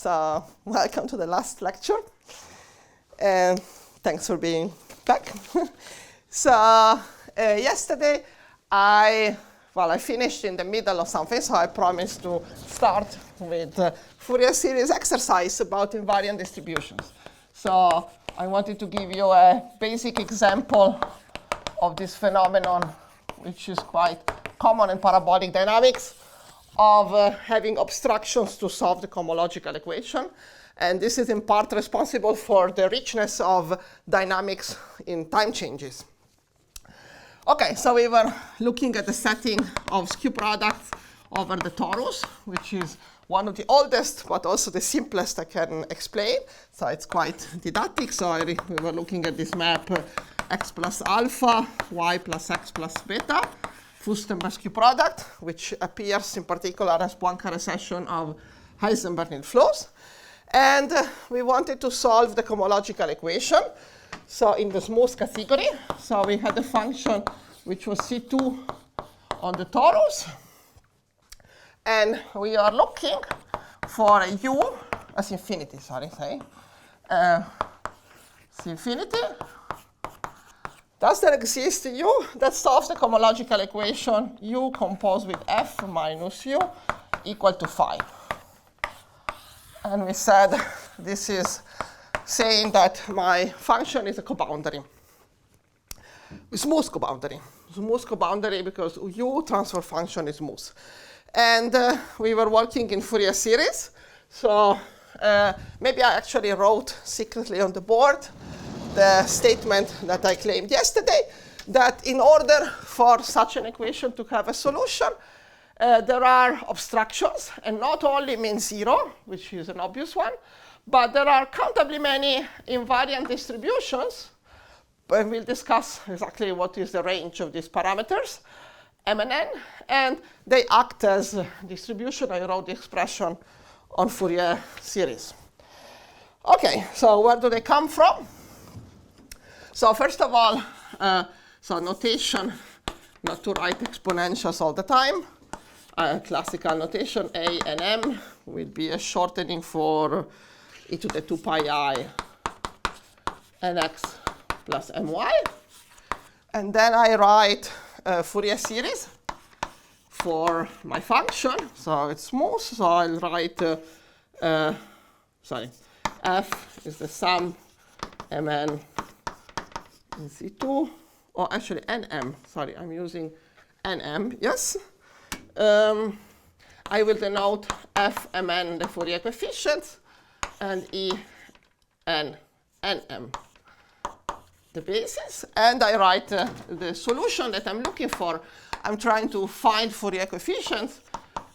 So welcome to the last lecture. And thanks for being back. So yesterday, I finished in the middle of something, so I promised to start with Fourier series exercise about invariant distributions. So I wanted to give you a basic example of this phenomenon, which is quite common in parabolic dynamics, of having obstructions to solve the homological equation. And this is in part responsible for the richness of dynamics in time changes. OK, so we were looking at the setting of skew products over the torus, which is one of the oldest, but also the simplest I can explain. So it's quite didactic. So we were looking at this map x plus alpha, y plus x plus beta, Fürstenberg skew product, which appears in particular as Poincare recession of Heisenberg in flows. And we wanted to solve the homological equation. So in the smooth category, so we had a function which was C2 on the torus. And we are looking for a u as infinity, sorry, say. C infinity. Does there exist a u that solves the homological equation u composed with f minus u equal to 5? And we said this is saying that my function is a coboundary, a smooth coboundary. Smooth coboundary because u transfer function is smooth. And we were working in Fourier series. So maybe I actually wrote secretly on the board the statement that I claimed yesterday, that in order for such an equation to have a solution, there are obstructions, and not only mean 0, which is an obvious one, but there are countably many invariant distributions. And we'll discuss exactly what is the range of these parameters, m and n, and they act as distribution. I wrote the expression on Fourier series. OK, so where do they come from? So first of all, so notation, not to write exponentials all the time. Classical notation, a and m will be a shortening for e to the 2 pi I nx plus my. And then I write Fourier series for my function. So it's smooth. So I'll write, f is the sum mn in C2, or actually nm. Sorry, I'm using nm, yes. I will denote f mn the Fourier coefficients, and e n nm the basis. And I write the solution that I'm looking for. I'm trying to find Fourier coefficients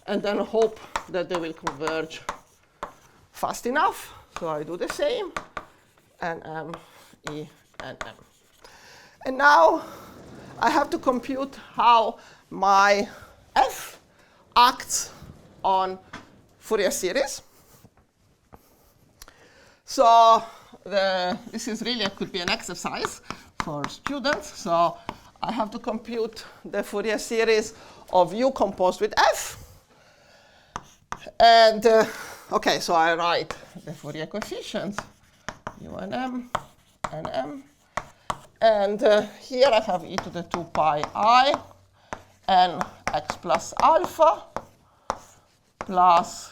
and then hope that they will converge fast enough. So I do the same, nm, e, nm. And now I have to compute how my f acts on Fourier series. So this is really, it could be an exercise for students. So I have to compute the Fourier series of u composed with f. And OK, so I write the Fourier coefficients, u and m, and m. And here I have e to the 2 pi I n x plus alpha plus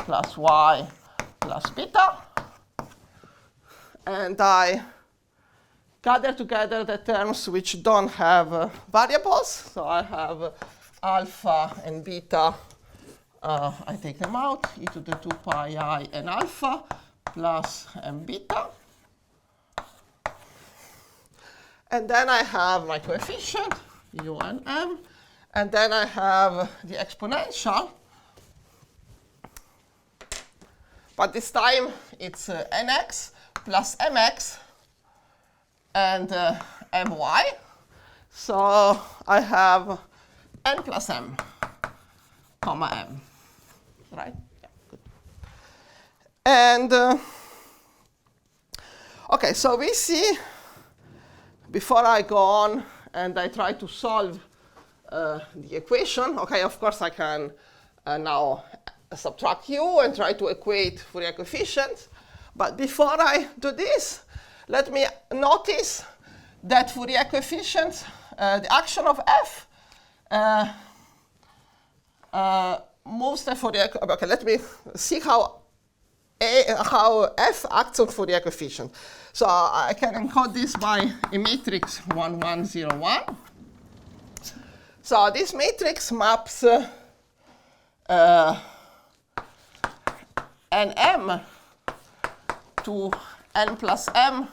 plus y plus beta. And I gather together the terms which don't have variables. So I have alpha and beta. I take them out, e to the 2 pi I n alpha plus m beta. And then I have my coefficient, u and m. And then I have the exponential. But this time, it's nx plus mx and my. So I have n plus m, comma m. Right? Yeah, good. And OK, so we see, before I go on and I try to solve the equation, OK, of course I can now subtract u and try to equate Fourier coefficients. But before I do this, let me notice that Fourier coefficients, the action of f, moves the Fourier. Okay, let me see how f acts on Fourier coefficient. So I can encode this by a matrix 1, 1, 0, 1. So this matrix maps nm to n plus m,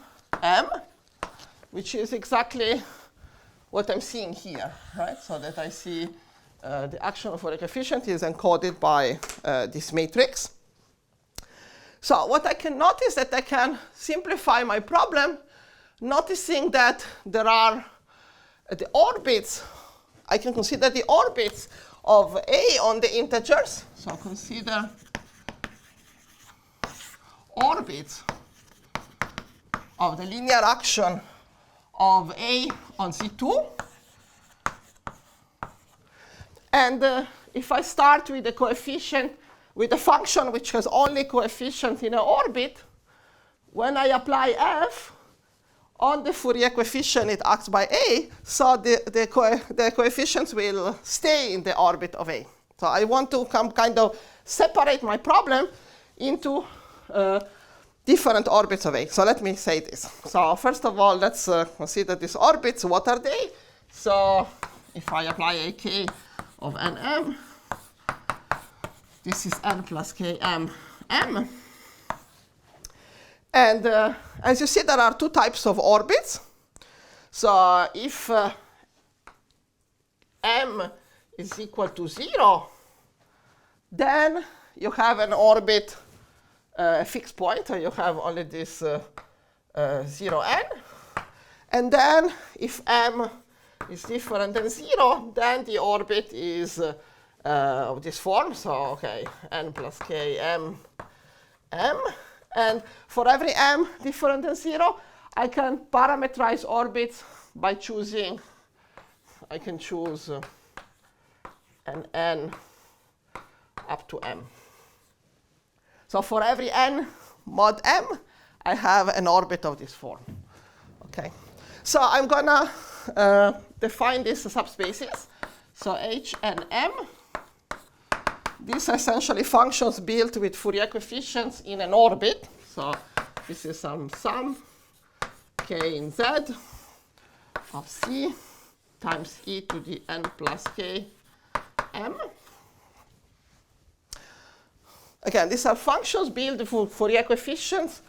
which is exactly what I'm seeing here, right? So that I see the action of Fourier coefficient is encoded by this matrix. So what I can notice that I can simplify my problem, noticing that there are the orbits. I can consider the orbits of A on the integers. So consider orbits of the linear action of A on Z2. And if I start with the coefficient, with a function which has only coefficient in an orbit, when I apply f on the Fourier coefficient, it acts by A, so the coefficients will stay in the orbit of A. So I want to kind of separate my problem into different orbits of A. So let me say this. So first of all, let's consider these orbits. What are they? So if I apply a k of nm, this is n plus km m. And as you see, there are two types of orbits. So if m is equal to 0, then you have an orbit, a fixed point, or you have only this 0n. And then if m is different than 0, then the orbit is of this form. So, okay, n plus k m m. And for every m different than 0, I can parameterize orbits by choosing, I can choose an n up to m. So for every n mod m, I have an orbit of this form. Okay. So I'm going to define these subspaces. So h and m. These are essentially functions built with Fourier coefficients in an orbit. So this is some sum k in z of c times e to the n plus k m. Again, these are functions built with Fourier coefficients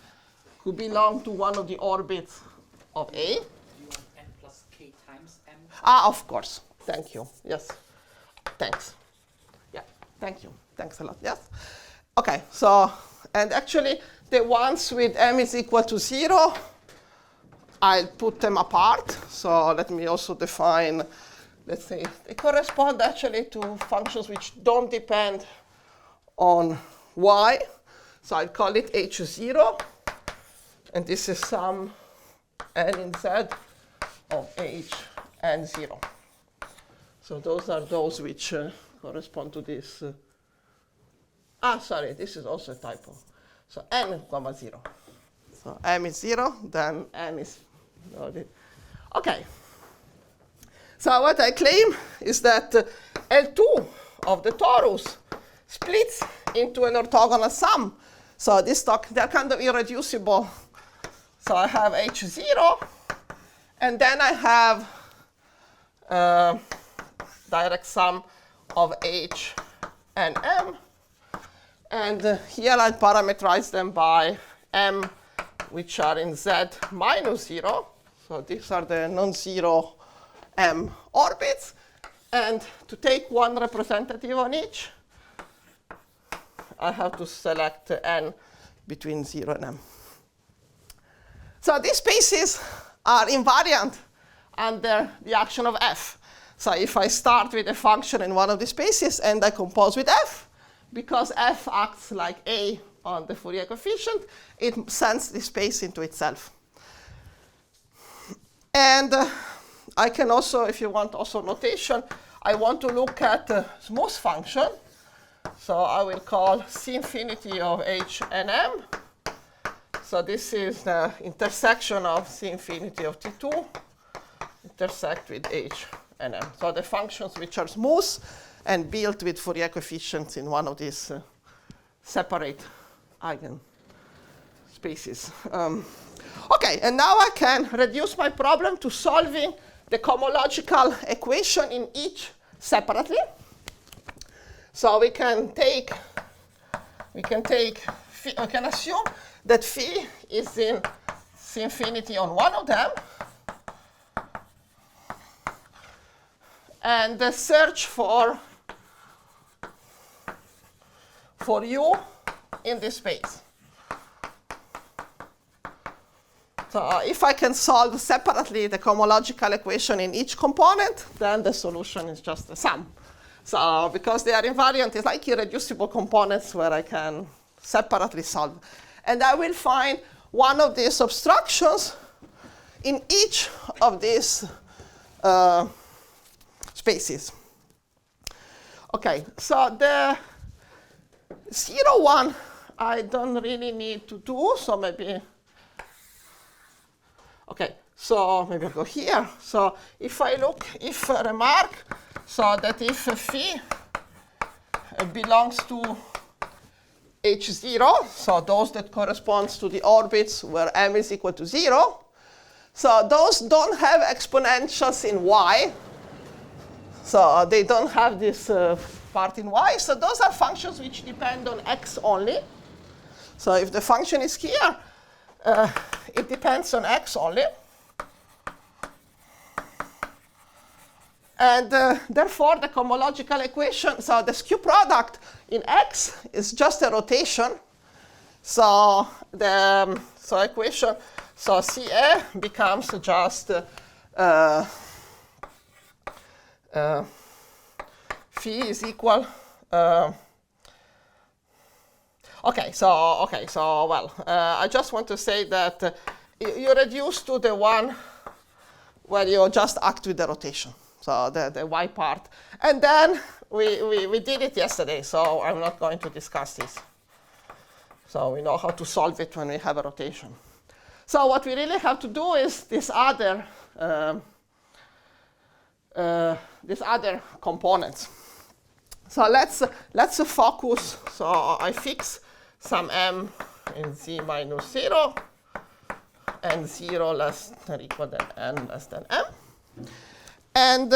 who belong to one of the orbits of A. Do you want n plus k times m? Ah, of course. Thank you. Yes. Thanks. Yeah. Thank you. Thanks a lot. Yes. Okay. So, and actually, the ones with m is equal to 0, I'll put them apart. So let me also define, let's say, they correspond actually to functions which don't depend on y. So I'll call it h0. And this is some n in z of h and 0. So those are those which correspond to this. Sorry, this is also a typo. So n comma 0. So m is 0, then n is. Okay. So what I claim is that L2 of the torus splits into an orthogonal sum. So they're kind of irreducible. So I have h0, and then I have direct sum of h and m. And here I'll parameterize them by m, which are in z minus 0. So these are the non-zero m orbits. And to take one representative on each, I have to select n between 0 and m. So these spaces are invariant under the action of f. So if I start with a function in one of the spaces and I compose with f, because f acts like a on the Fourier coefficient, it sends the space into itself. And I can also, if you want also notation, I want to look at a smooth function. So I will call C infinity of H and M. So this is the intersection of C infinity of T2 intersect with H and M. So the functions which are smooth and built with Fourier coefficients in one of these separate eigenspaces. Okay, and now I can reduce my problem to solving the cohomological equation in each separately. So we can assume that phi is in C infinity on one of them, and search for u in this space. So if I can solve separately the cohomological equation in each component, then the solution is just the sum. So because they are invariant, it's like irreducible components where I can separately solve. And I will find one of these obstructions in each of these spaces. Okay, so the 0, 1, I don't really need to do, so maybe, okay, so maybe I'll go here. So if I remark, so that if phi belongs to H0, so those that corresponds to the orbits where m is equal to 0, so those don't have exponentials in y, so they don't have this part in y, so those are functions which depend on x only. So if the function is here, it depends on x only. And therefore, the cohomological equation, so the skew product in x is just a rotation. So the equation, so CA becomes just phi is equal. Well, I just want to say that you reduce to the one where you just act with the rotation. So the y part. And then we did it yesterday, so I'm not going to discuss this. So we know how to solve it when we have a rotation. So what we really have to do is this other components. So let's focus. So I fix some m in z minus 0 and 0 less than or equal than n less than m. And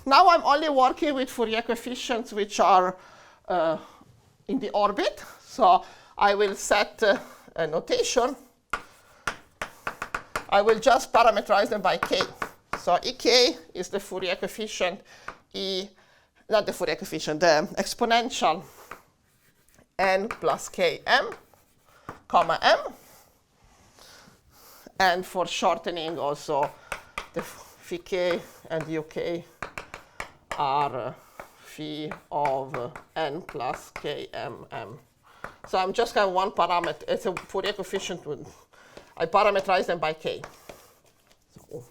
now I'm only working with Fourier coefficients which are in the orbit. So I will set a notation. I will just parameterize them by k. So ek is the Fourier coefficient, not the Fourier coefficient, the exponential n plus km, comma m. And for shortening also, the phi k and uk are phi of n plus kmm. So I'm just have one parameter. It's a Fourier coefficient. I parameterize them by k. So.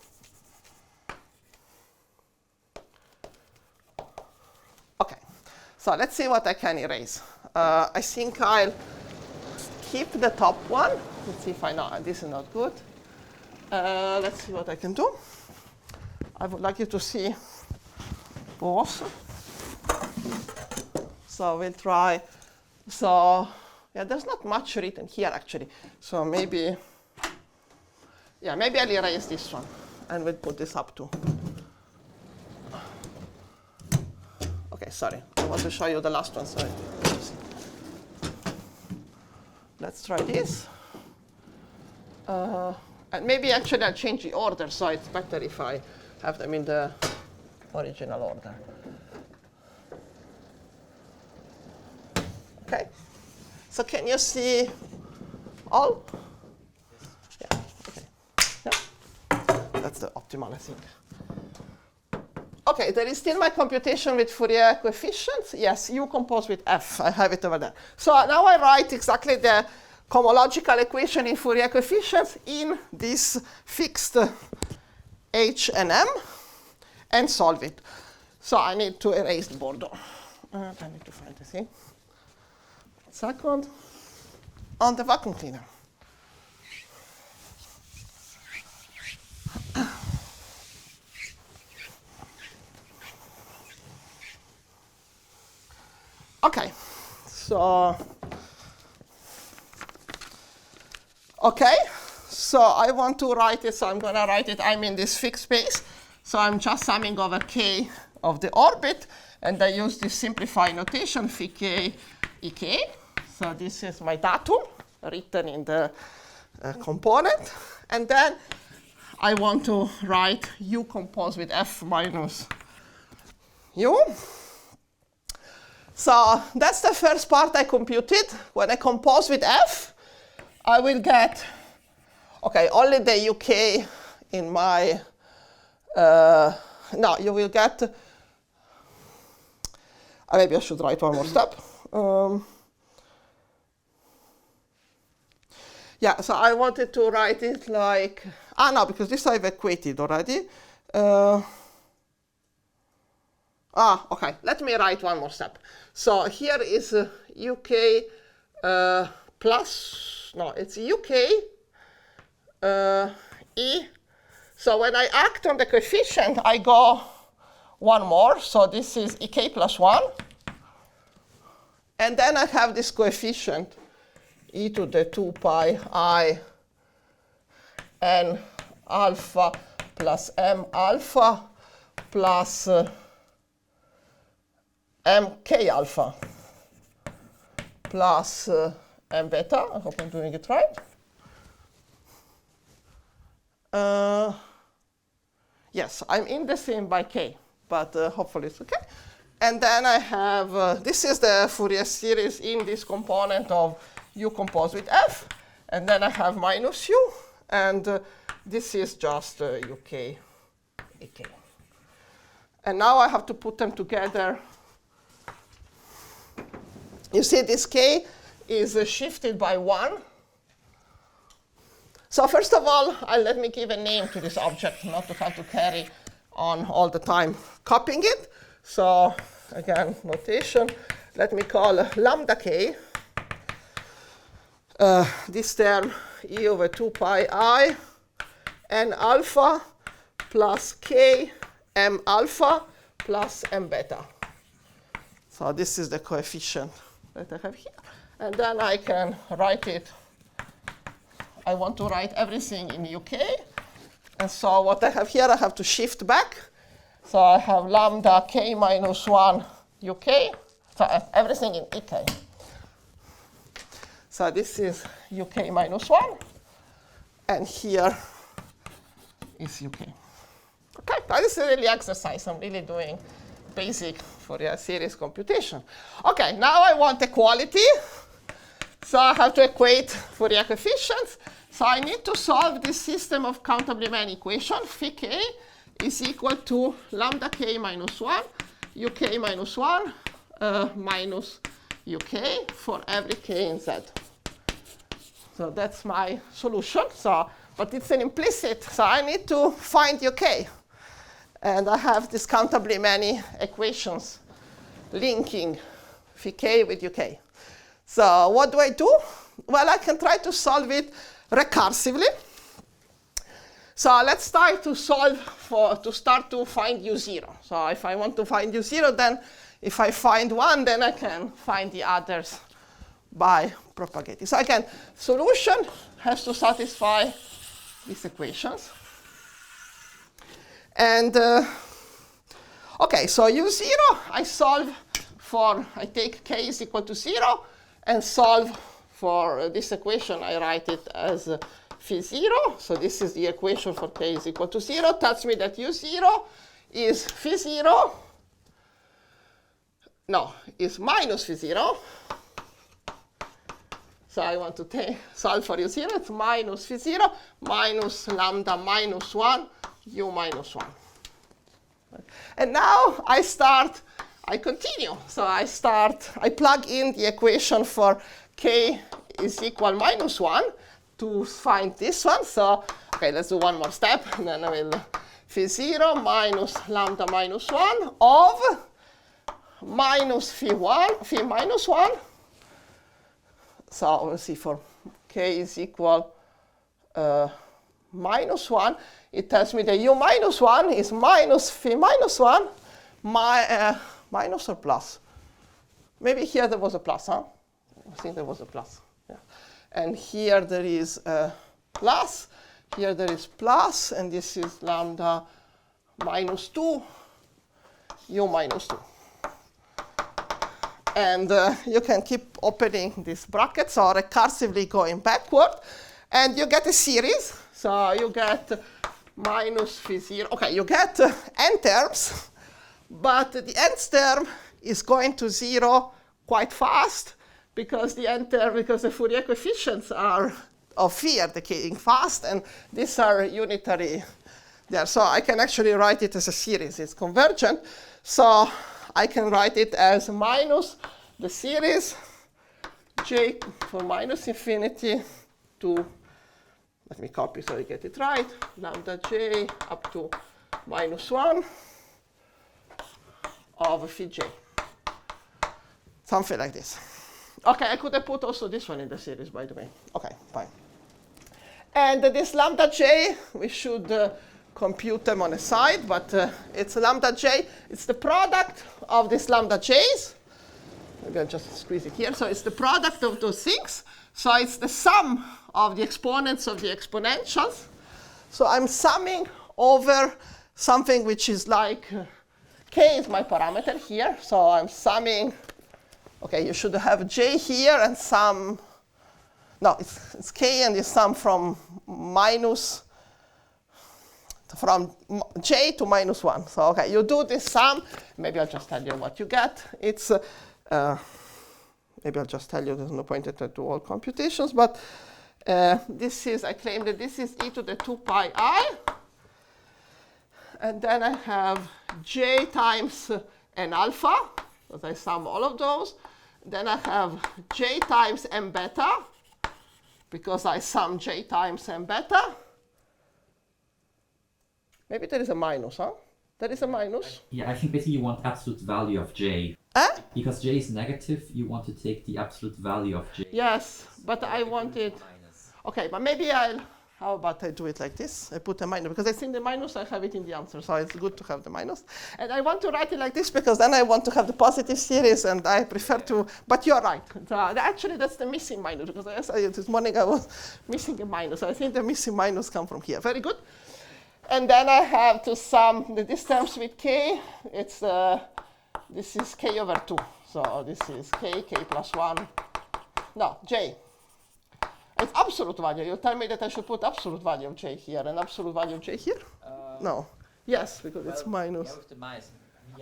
Okay. So let's see what I can erase. I think I'll keep the top one. Let's see if I know this is not good. Let's see what I can do. I would like you to see both. So we'll try. So yeah, there's not much written here actually. So maybe I'll erase this one and we'll put this up too. Okay, sorry. I want to show you the last one. Sorry. Let's try this. And maybe actually I'll change the order, so it's better if I have them in the original order. Okay. So can you see all? Yeah. Okay. Yeah. That's the optimal, I think. Okay, there is still my computation with Fourier coefficients. Yes, U composed with F. I have it over there. So now I write exactly the cohomological equation in Fourier coefficients in this fixed H and M and solve it. So I need to erase the border. I need to find the thing. second, on the vacuum cleaner. Okay, so I want to write it, so I'm going to write it, I'm in this fixed space, so I'm just summing over k of the orbit, and I use this simplified notation, phi k ek. So this is my datum written in the component, and then I want to write u composed with f minus u. So that's the first part I computed. When I compose with f, I will get, okay, only the uk in my, no, you will get, maybe I should write one more step. Yeah, so I wanted to write it like, no, because this I've equated already. Okay, let me write one more step. So here is uk plus, no, it's uk e. So when I act on the coefficient, I go one more. So this is ek plus 1. And then I have this coefficient e to the 2 pi I n alpha plus m alpha plus mk alpha plus m beta. I hope I'm doing it right. Yes, I'm indexing by k, but hopefully it's okay. And then I have, this is the Fourier series in this component of u composed with f. And then I have minus u. And this is just uk ek. And now I have to put them together. You see this k is shifted by 1. So first of all, let me give a name to this object, not to have to carry on all the time copying it. So again, notation, let me call lambda k, this term e over 2 pi I n alpha plus k m alpha plus m beta. So this is the coefficient that I have here. And then I can write it. I want to write everything in uk. And so what I have here, I have to shift back. So I have lambda k minus 1 uk. So everything in ek. So this is uk minus 1. And here is uk. Okay, now this is really exercise. I'm really doing basic Fourier series computation. Okay, now I want equality. So I have to equate Fourier coefficients. So I need to solve this system of countably many equations. Phi k is equal to lambda k minus 1, uk minus 1, minus uk for every k in z. So that's my solution. So, but it's an implicit, so I need to find uk. And I have this countably many equations linking phi k with uk. So what do I do? Well, I can try to solve it recursively. So let's start to solve to start to find u0. So if I want to find u0, then if I find one, then I can find the others by propagating. So again, solution has to satisfy these equations. And okay, so u0, I solve for, I take k is equal to 0 and solve for this equation. I write it as phi 0. So this is the equation for k is equal to 0. Tells me that u0 is phi 0. No, is minus phi 0. So I want to solve for u0. It's minus phi 0 minus lambda minus 1 u minus 1. And now I continue. So I plug in the equation for k is equal minus 1 to find this one. So, okay, let's do one more step. And then I will phi 0 minus lambda minus 1 of minus phi minus 1 So we'll see for k is equal minus 1, it tells me that u minus 1 is minus phi minus 1, minus or plus? Maybe here there was a plus, huh? I think there was a plus. Yeah. And here there is a plus, here there is plus, and this is lambda minus 2, u minus 2. And you can keep opening these brackets or recursively going backward, and you get a series. So you get minus phi 0. OK, you get n terms, but the nth term is going to 0 quite fast because the Fourier coefficients are of phi are decaying fast, and these are unitary there. So I can actually write it as a series. It's convergent. So I can write it as minus the series j for minus infinity to, let me copy so I get it right, lambda j up to minus 1 of phi j. Something like this. OK, I could have put also this one in the series, by the way. OK, fine. And this lambda j, we should compute them on a side, but it's lambda j. It's the product of this lambda j's. Maybe I'll just squeeze it here. So it's the product of those things. So it's the sum of the exponents of the exponentials. So I'm summing over something which is like k is my parameter here. So I'm summing. OK, you should have j here and sum. No, it's k and you sum from j to minus 1. So OK, you do this sum. Maybe I'll just tell you what you get. It's maybe I'll just tell you there's no point to do all computations, but this is, I claim that this is e to the 2 pi I. And then I have j times n alpha, because I sum all of those. Then I have j times m beta, because I sum j times m beta. Maybe there is a minus, huh? There is a minus. Yeah, I think basically you want absolute value of j. Because j is negative, you want to take the absolute value of j. Yes, but I want it. OK, but maybe how about I do it like this? I put a minus, because I think the minus, I have it in the answer. So it's good to have the minus. And I want to write it like this, because then I want to have the positive series, and I prefer to. But you're right. So actually, that's the missing minus, because this morning I was missing a minus. So I think the missing minus come from here. Very good. And then I have to sum these terms with k. It's this is k over 2. So this is k plus 1. No, j. It's absolute value. You tell me that I should put absolute value of j here and absolute value of j here? No. Yes, because it's minus. Yeah, with the minus.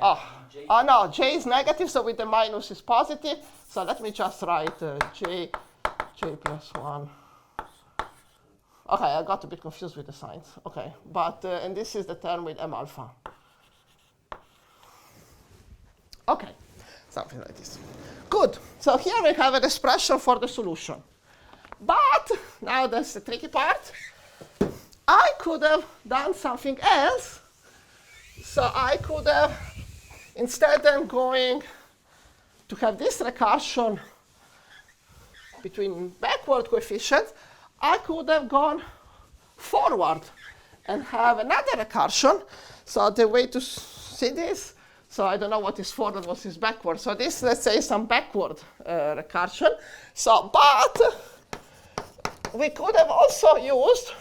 Oh, no, j is negative, so with the minus is positive. So let me just write j plus 1. OK, I got a bit confused with the signs. OK, but and this is the term with m alpha. OK, something like this. Good. So here we have an expression for the solution. But now that's the tricky part. I could have done something else. So I could have, instead of going to have this recursion between backward coefficients, I could have gone forward and have another recursion. So the way to see this, so I don't know what is forward, what is backward. So this, let's say, some backward recursion. So, but we could have also used,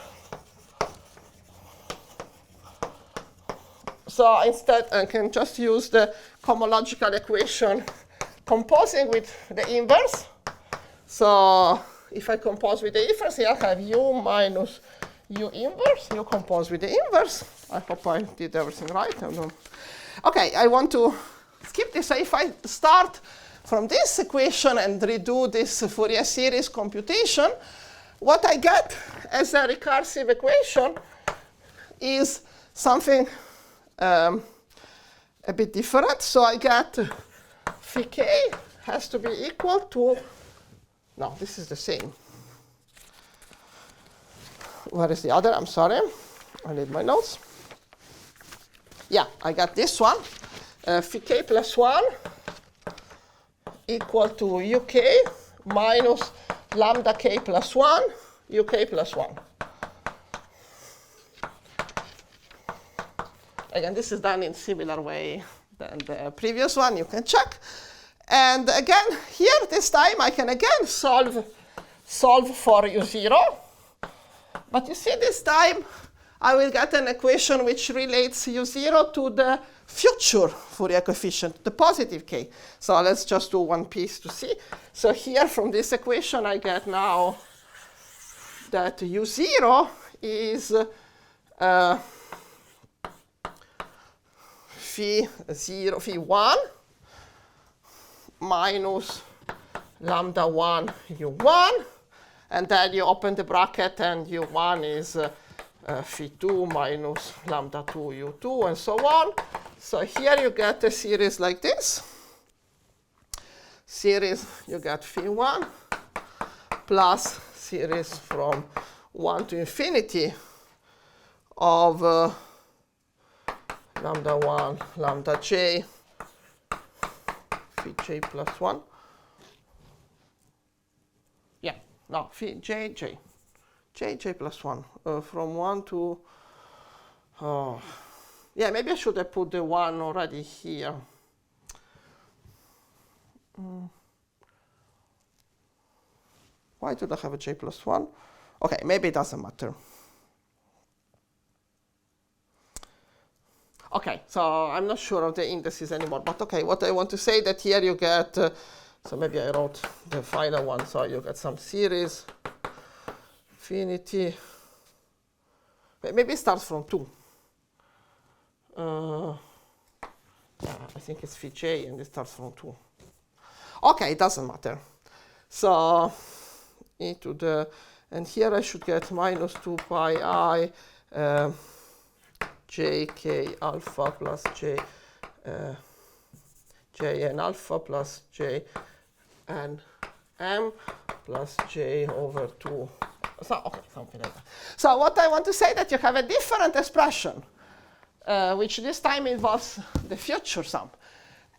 so instead I can just use the homological equation composing with the inverse. So if I compose with the inverse, here I have u minus u inverse. You compose with the inverse. I hope I did everything right. OK, I want to skip this. So if I start from this equation and redo this Fourier series computation, what I get as a recursive equation is something a bit different. So I get phi k has to be equal to, no, this is the same. Where is the other? I'm sorry. I need my notes. Yeah, I got this one. Phi k plus 1 equal to uk minus lambda k plus 1, uk plus 1. Again, this is done in similar way than the previous one. You can check. And again, here this time I can again solve for u0. But you see this time I will get an equation which relates u0 to the future Fourier coefficient, the positive k. So let's just do one piece to see. So here from this equation I get now that u0 is phi 1 minus lambda 1 u1, and then you open the bracket and u1 is phi 2 minus lambda 2 u2, and so on. So here you get a series like this. Series, you get phi 1 plus series from 1 to infinity of lambda 1, lambda j, phi j plus 1. Yeah, no, phi j, j. J plus 1. From 1 to... yeah, maybe I should have put the 1 already here. Why do I have a j plus 1? OK, maybe it doesn't matter. OK, so I'm not sure of the indices anymore. But OK, what I want to say that here you get, so maybe I wrote the final one. So you get some series, infinity. Maybe it starts from 2. Yeah, I think it's phi j, and it starts from 2. OK, it doesn't matter. So e to the, and here I should get minus 2 pi I j k alpha plus j j n alpha plus j n m plus j over 2. So, okay, something like that. So what I want to say that you have a different expression, which this time involves the future sum.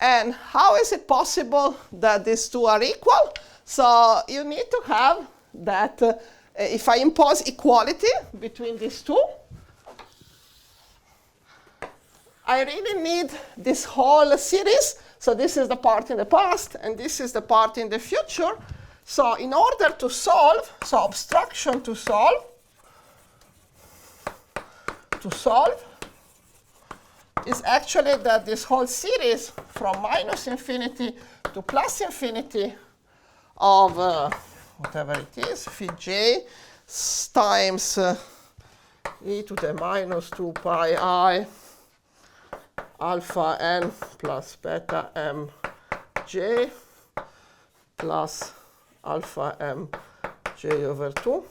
And how is it possible that these two are equal? So you need to have that if I impose equality between these two, I really need this whole series. So this is the part in the past, and this is the part in the future. So in order to solve, so obstruction to solve is actually that this whole series from minus infinity to plus infinity of whatever it is, phi j times e to the minus 2 pi I alpha n plus beta m j plus alpha m j over 2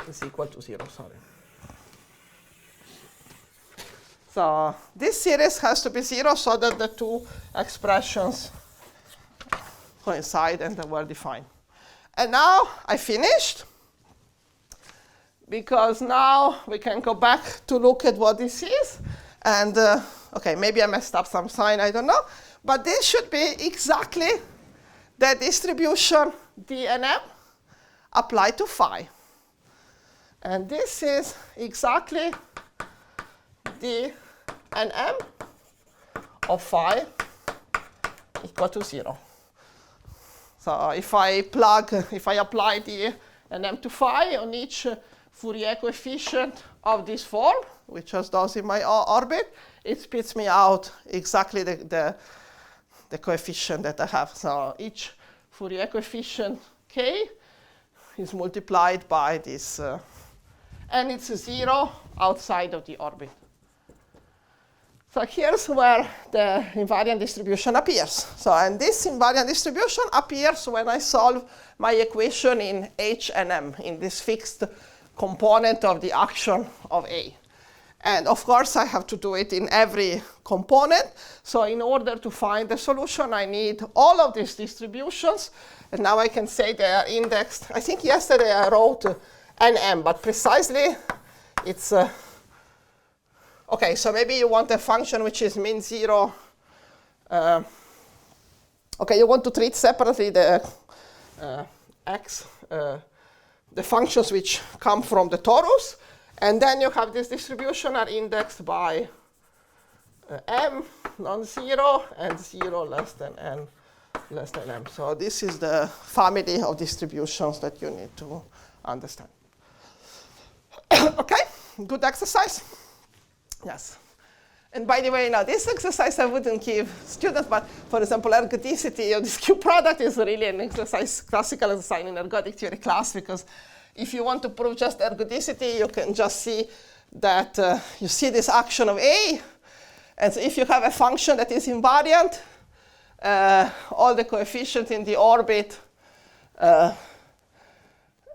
is equal to 0, sorry. So this series has to be 0 so that the two expressions coincide and they were defined. And now I finished, because now we can go back to look at what this is. And OK, maybe I messed up some sign, I don't know. But this should be exactly the distribution d and m applied to phi. And this is exactly d and m of phi equal to 0. So if I apply d and m to phi on each Fourier coefficient of this form, which just does in my orbit, it spits me out exactly the coefficient that I have. So each Fourier coefficient k is multiplied by this, and it's 0 outside of the orbit. So here's where the invariant distribution appears. So, and this invariant distribution appears when I solve my equation in H and M, in this fixed component of the action of A. And of course, I have to do it in every component. So in order to find the solution, I need all of these distributions. And now I can say they are indexed. I think yesterday I wrote NM, but precisely it's OK, so maybe you want a function which is mean 0. OK, you want to treat separately the x, the functions which come from the torus. And then you have this distribution are indexed by m non-zero and 0 less than n less than m. So this is the family of distributions that you need to understand. OK, good exercise. Yes. And by the way, now this exercise I wouldn't give students, but for example, ergodicity of this cube product is really an exercise, classical exercise in ergodic theory class, because if you want to prove just ergodicity, you can just see that you see this action of A. And so if you have a function that is invariant, all the coefficients in the orbit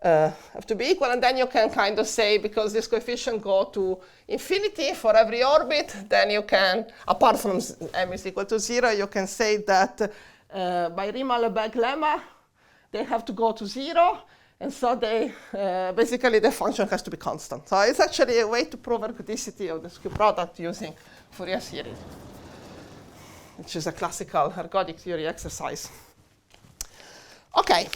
have to be equal. And then you can kind of say, because this coefficient go to infinity for every orbit, then you can, apart from m is equal to 0, you can say that by Riemann-Lebesgue lemma, they have to go to 0. And so they, basically, the function has to be constant. So it's actually a way to prove ergodicity of this cube product using Fourier series, which is a classical ergodic theory exercise. OK.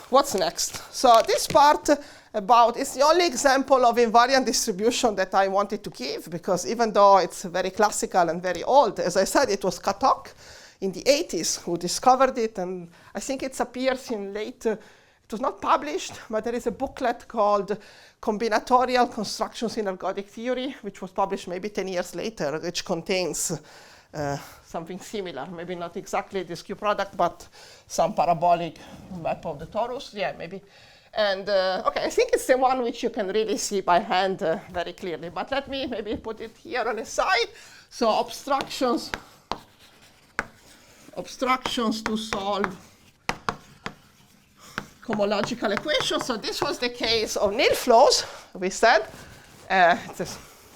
What's next? So this part about, it's the only example of invariant distribution that I wanted to give, because even though it's very classical and very old, as I said, it was Katok in the 80s who discovered it, and I think it appears in late, it was not published, but there is a booklet called Combinatorial Constructions in Ergodic Theory, which was published maybe 10 years later, which contains something similar, maybe not exactly this cube product, but some parabolic map of the torus, yeah, maybe. And OK, I think it's the one which you can really see by hand very clearly. But let me maybe put it here on the side. So obstructions to solve homological equations. So this was the case of nil flows, we said. It's a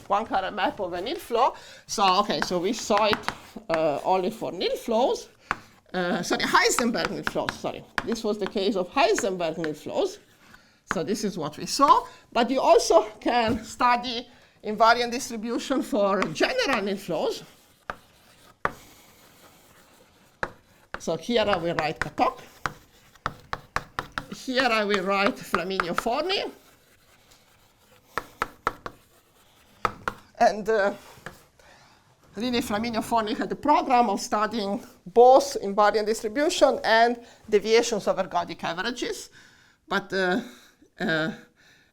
one-color map of a nil flow. So OK, so we saw it only for nil flows. Sorry, Heisenberg nil flows, sorry. This was the case of Heisenberg nil flows. So this is what we saw. But you also can study invariant distribution for general nil flows. So here I will write Katok. Here I will write Flaminio-Forni. And really, Flaminio-Forni had a program of studying both invariant distribution and deviations of ergodic averages. But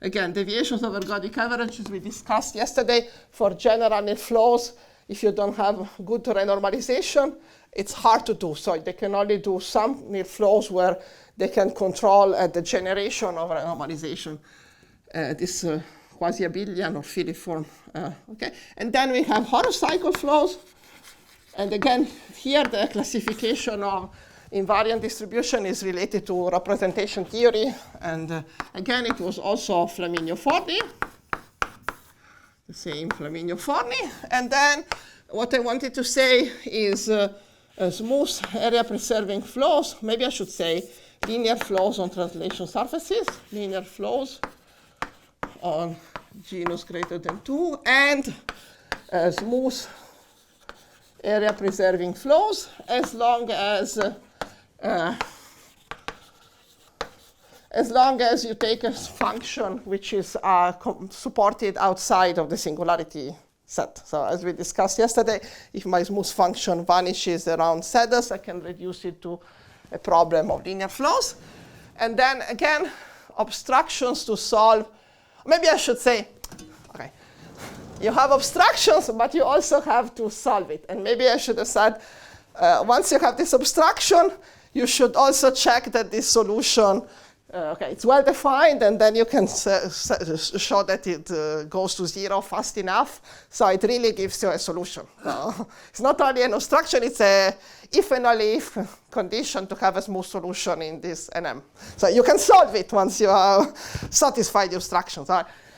again, deviations of ergodic averages we discussed yesterday for general nil flows. If you don't have good renormalization, it's hard to do. So they can only do some nil flows where they can control the generation of renormalization. This quasi-abelian or filiform. Okay, and then we have horocycle flows. And again, here the classification of invariant distribution is related to representation theory. And again, it was also Flaminio-Forni. The same Flaminio-Forni. And then what I wanted to say is smooth area-preserving flows. Maybe I should say linear flows on translation surfaces, linear flows on genus greater than 2, and smooth area-preserving flows as long as you take a function which is supported outside of the singularity set. So as we discussed yesterday, if my smooth function vanishes around Sedus, I can reduce it to a problem of linear flows. And then again, obstructions to solve. Maybe I should say, OK, you have obstructions, but you also have to solve it. And maybe I should have said, once you have this obstruction, you should also check that this solution, OK, it's well defined, and then you can show that it goes to 0 fast enough. So it really gives you a solution. It's not only an obstruction, it's a if and only if condition to have a smooth solution in this NM. So you can solve it once you have satisfied the obstructions.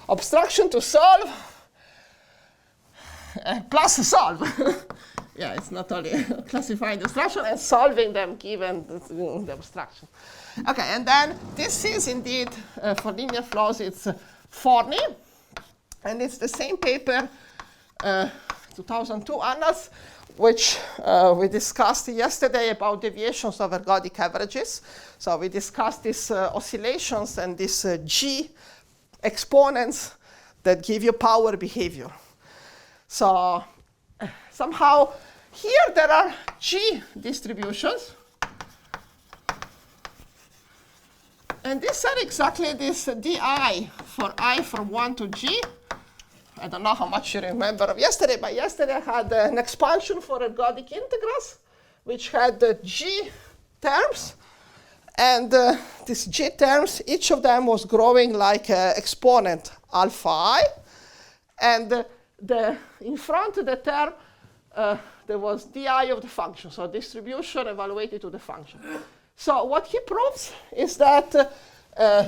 Obstruction to solve plus solve. Yeah, it's not only classifying the obstruction and solving them given the obstruction. OK, and then this is indeed, for linear flows, it's Forni. And it's the same paper, 2002 annals. which we discussed yesterday about deviations of ergodic averages. So we discussed these oscillations and these G exponents that give you power behavior. So somehow here there are G distributions. And these are exactly this di for I from 1 to G. I don't know how much you remember of yesterday, but yesterday I had an expansion for ergodic integrals, which had the G terms. And these G terms, each of them was growing like exponent alpha I. And in front of the term, there was di of the function, so distribution evaluated to the function. So what he proves is that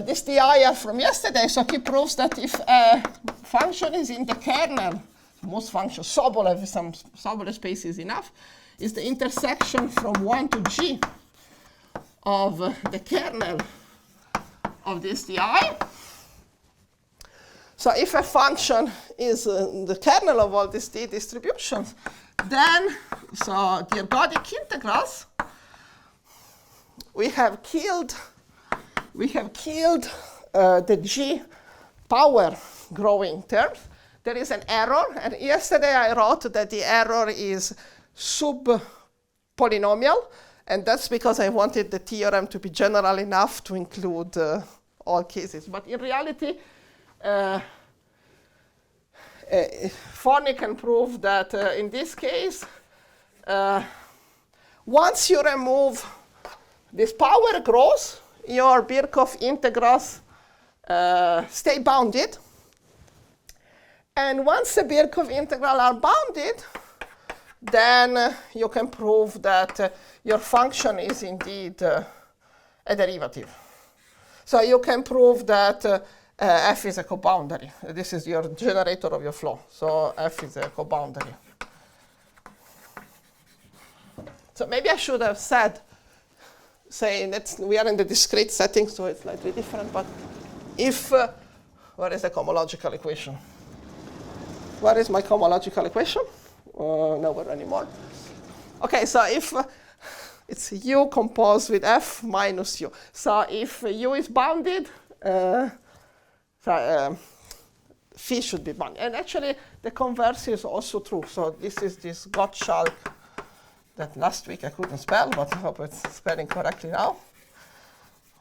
this di are from yesterday, so he proves that if a function is in the kernel, most functions, Sobolev, if some Sobolev space is enough, is the intersection from 1 to G of the kernel of this di. So if a function is the kernel of all these d distributions, then, so the ergodic integrals, we have killed the G power growing terms. There is an error, and yesterday I wrote that the error is sub-polynomial, and that's because I wanted the theorem to be general enough to include all cases. But in reality, Forney can prove that in this case, once you remove this power grows, your Birkhoff integrals stay bounded. And once the Birkhoff integrals are bounded, then you can prove that your function is indeed a derivative. So you can prove that f is a coboundary. This is your generator of your flow. So f is a coboundary. So maybe I should have said, saying that we are in the discrete setting, so it's slightly different. But if, where is the homological equation? Where is my homological equation? Nowhere anymore. OK, so if it's u composed with f minus u. So if u is bounded, phi should be bounded. And actually, the converse is also true. So this is this Gottschalk that last week I couldn't spell, but I hope it's spelling correctly now.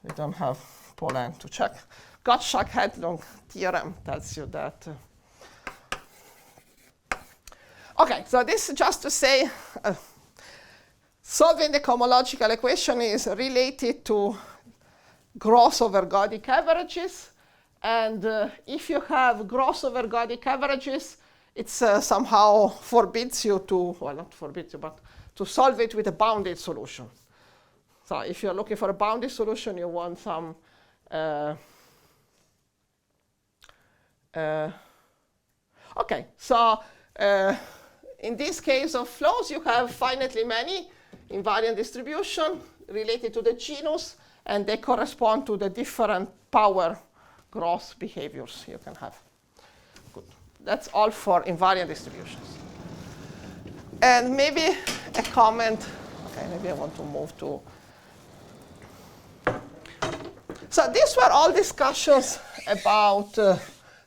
We don't have Poland to check. Gottschalk-Hedlund theorem tells you that. OK, so this is just to say solving the homological equation is related to gross of ergodic averages. And if you have gross of ergodic averages, it somehow forbids you to, well, not forbids you, but to solve it with a bounded solution. So if you're looking for a bounded solution, you want some OK, so in this case of flows, you have finitely many invariant distribution related to the genus, and they correspond to the different power gross behaviors you can have. Good. That's all for invariant distributions. And maybe a comment. OK, maybe I want to move to. So these were all discussions about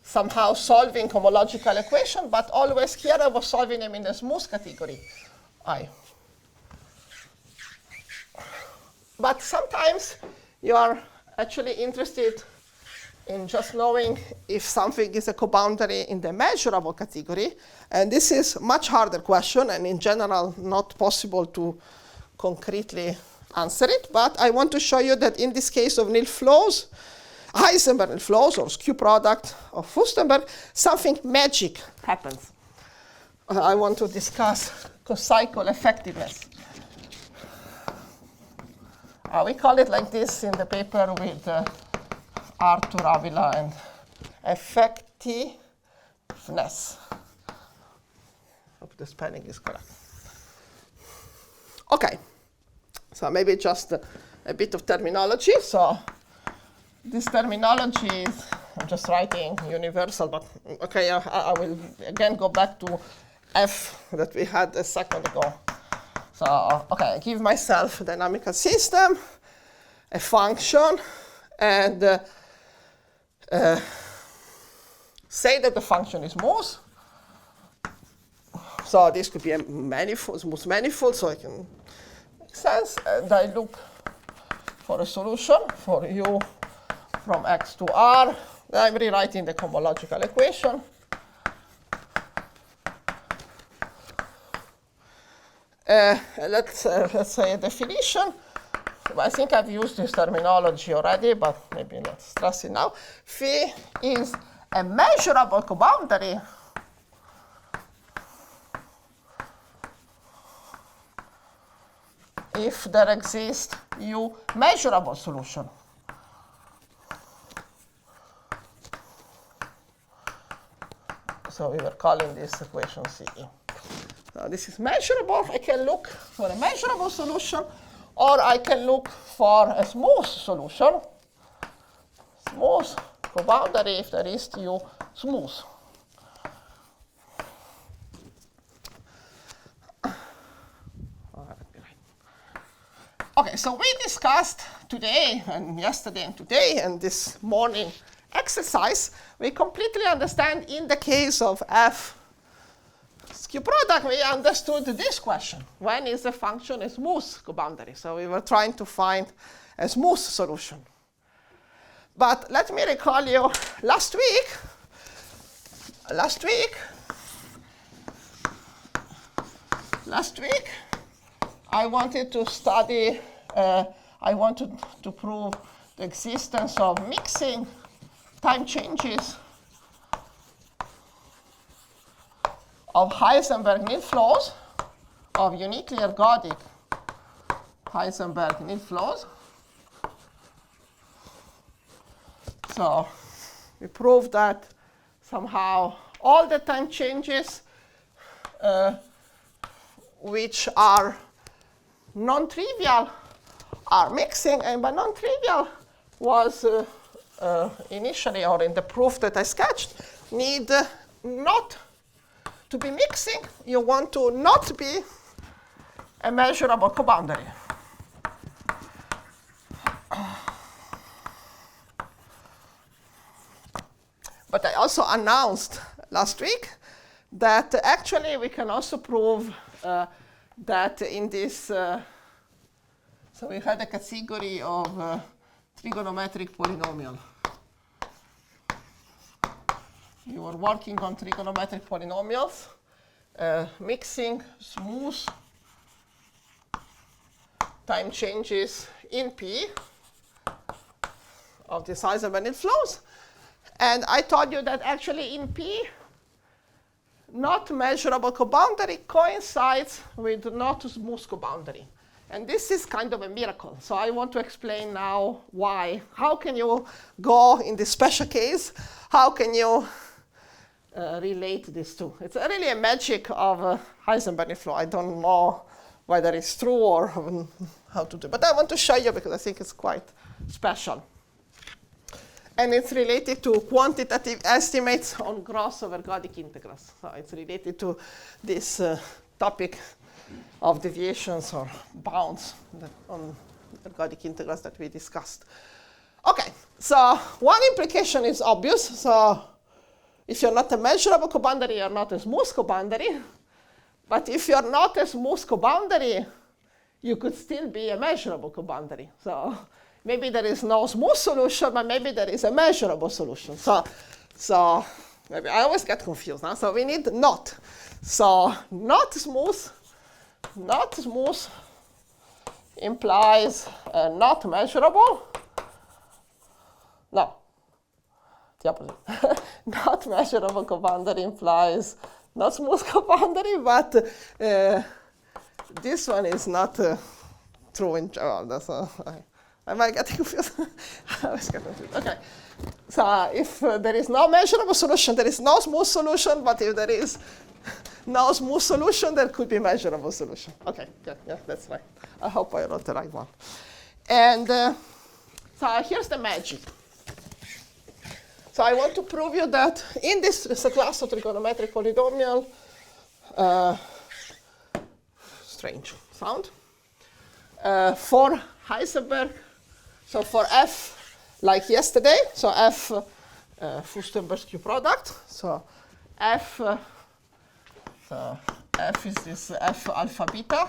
somehow solving homological equation, but always here I was solving them in the smooth category, I. But sometimes you are actually interested in just knowing if something is a coboundary in the measurable category. And this is a much harder question, and in general, not possible to concretely answer it. But I want to show you that in this case of nil flows, Heisenberg nil flows, or skew product of Furstenberg, something magic happens. I want to discuss cocycle effectiveness. We call it like this in the paper with Arthur Avila and effectiveness. Hope the spelling is correct. OK, so maybe just a bit of terminology. So this terminology is, I'm just writing universal, but OK, I will again go back to f that we had a second ago. So, okay, I give myself a dynamical system, a function, and say that the function is smooth. So this could be a manifold, smooth manifold, so it can make sense. And I look for a solution for u from x to r. I'm rewriting the homological equation. Let's say a definition. I think I've used this terminology already, but maybe not stress it now. Phi is a measurable coboundary if there exists u measurable solution. So we were calling this equation CE. So this is measurable. I can look for a measurable solution, or I can look for a smooth solution. Smooth coboundary if there is u smooth. Okay, so we discussed today and yesterday and today and this morning exercise, we completely understand in the case of f skew product, we understood this question. When is the function a smooth coboundary? So we were trying to find a smooth solution. But let me recall you last week, I wanted to study, I wanted to prove the existence of mixing time changes of Heisenberg nil flows, of uniquely ergodic Heisenberg nil flows. So we proved that somehow all the time changes which are non-trivial are mixing, and by non-trivial was initially, or in the proof that I sketched, need not to be mixing. You want to not be a measurable coboundary. But I also announced last week that actually we can also prove that in this, so we had a category of trigonometric polynomial. We were working on trigonometric polynomials, mixing smooth time changes in P of the Heisenberg nil flows. And I told you that actually in P, not measurable coboundary coincides with not smooth coboundary. And this is kind of a miracle. So I want to explain now why. How can you go in this special case? How can you relate these two? It's really a magic of Heisenberg nil flow. I don't know whether it's true or how to do it. But I want to show you because I think it's quite special. And it's related to quantitative estimates on gross of ergodic integrals. So it's related to this topic of deviations or bounds on ergodic integrals that we discussed. OK, so one implication is obvious. So if you're not a measurable coboundary, you're not a smooth coboundary. But if you're not a smooth coboundary, you could still be a measurable coboundary. So maybe there is no smooth solution, but maybe there is a measurable solution. So maybe I always get confused. Huh? So we need not. So not smooth implies not measurable. No, the opposite. Not measurable coboundary implies not smooth coboundary, but this one is not true in general. Am I getting confused? I always get confused. OK. So if there is no measurable solution, there is no smooth solution. But if there is no smooth solution, there could be measurable solution. OK, good. Yeah, that's right. I hope I wrote the right one. And so here's the magic. So I want to prove you that in this class of trigonometric polynomial, strange sound. For Heisenberg, so for F, like yesterday, so F, Furstenberg's Q product. So F, so F is this F alpha beta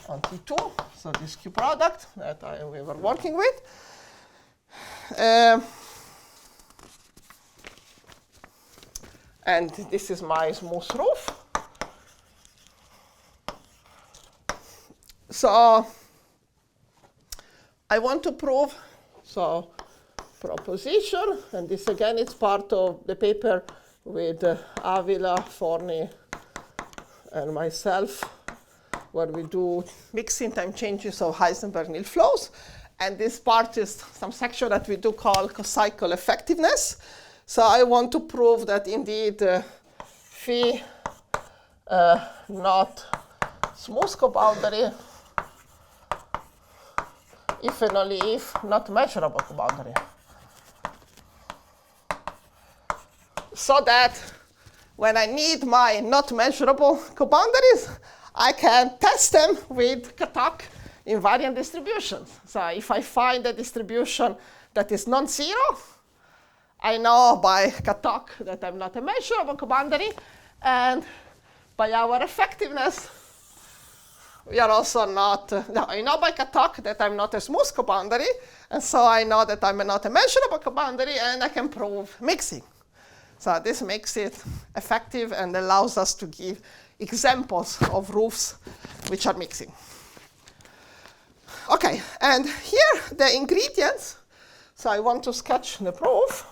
on T2, so this Q product that we were working with. And this is my smooth roof. So I want to prove, so proposition, and this again is part of the paper with Avila, Forni, and myself, where we do mixing time changes of Heisenberg-Nil flows. And this part is some section that we do call horocycle effectiveness. So I want to prove that indeed phi not smooth coboundary, if and only if not measurable coboundary. So that when I need my not measurable coboundaries, I can test them with Katok invariant distributions. So if I find a distribution that is non-zero, I know by Katok that I'm not a measurable coboundary, and by our effectiveness, we are also not, no, I know by Katok that I'm not a smooth coboundary, and so I know that I'm not a measurable coboundary, and I can prove mixing. So this makes it effective and allows us to give examples of roofs which are mixing. Okay, and here the ingredients. So I want to sketch the proof.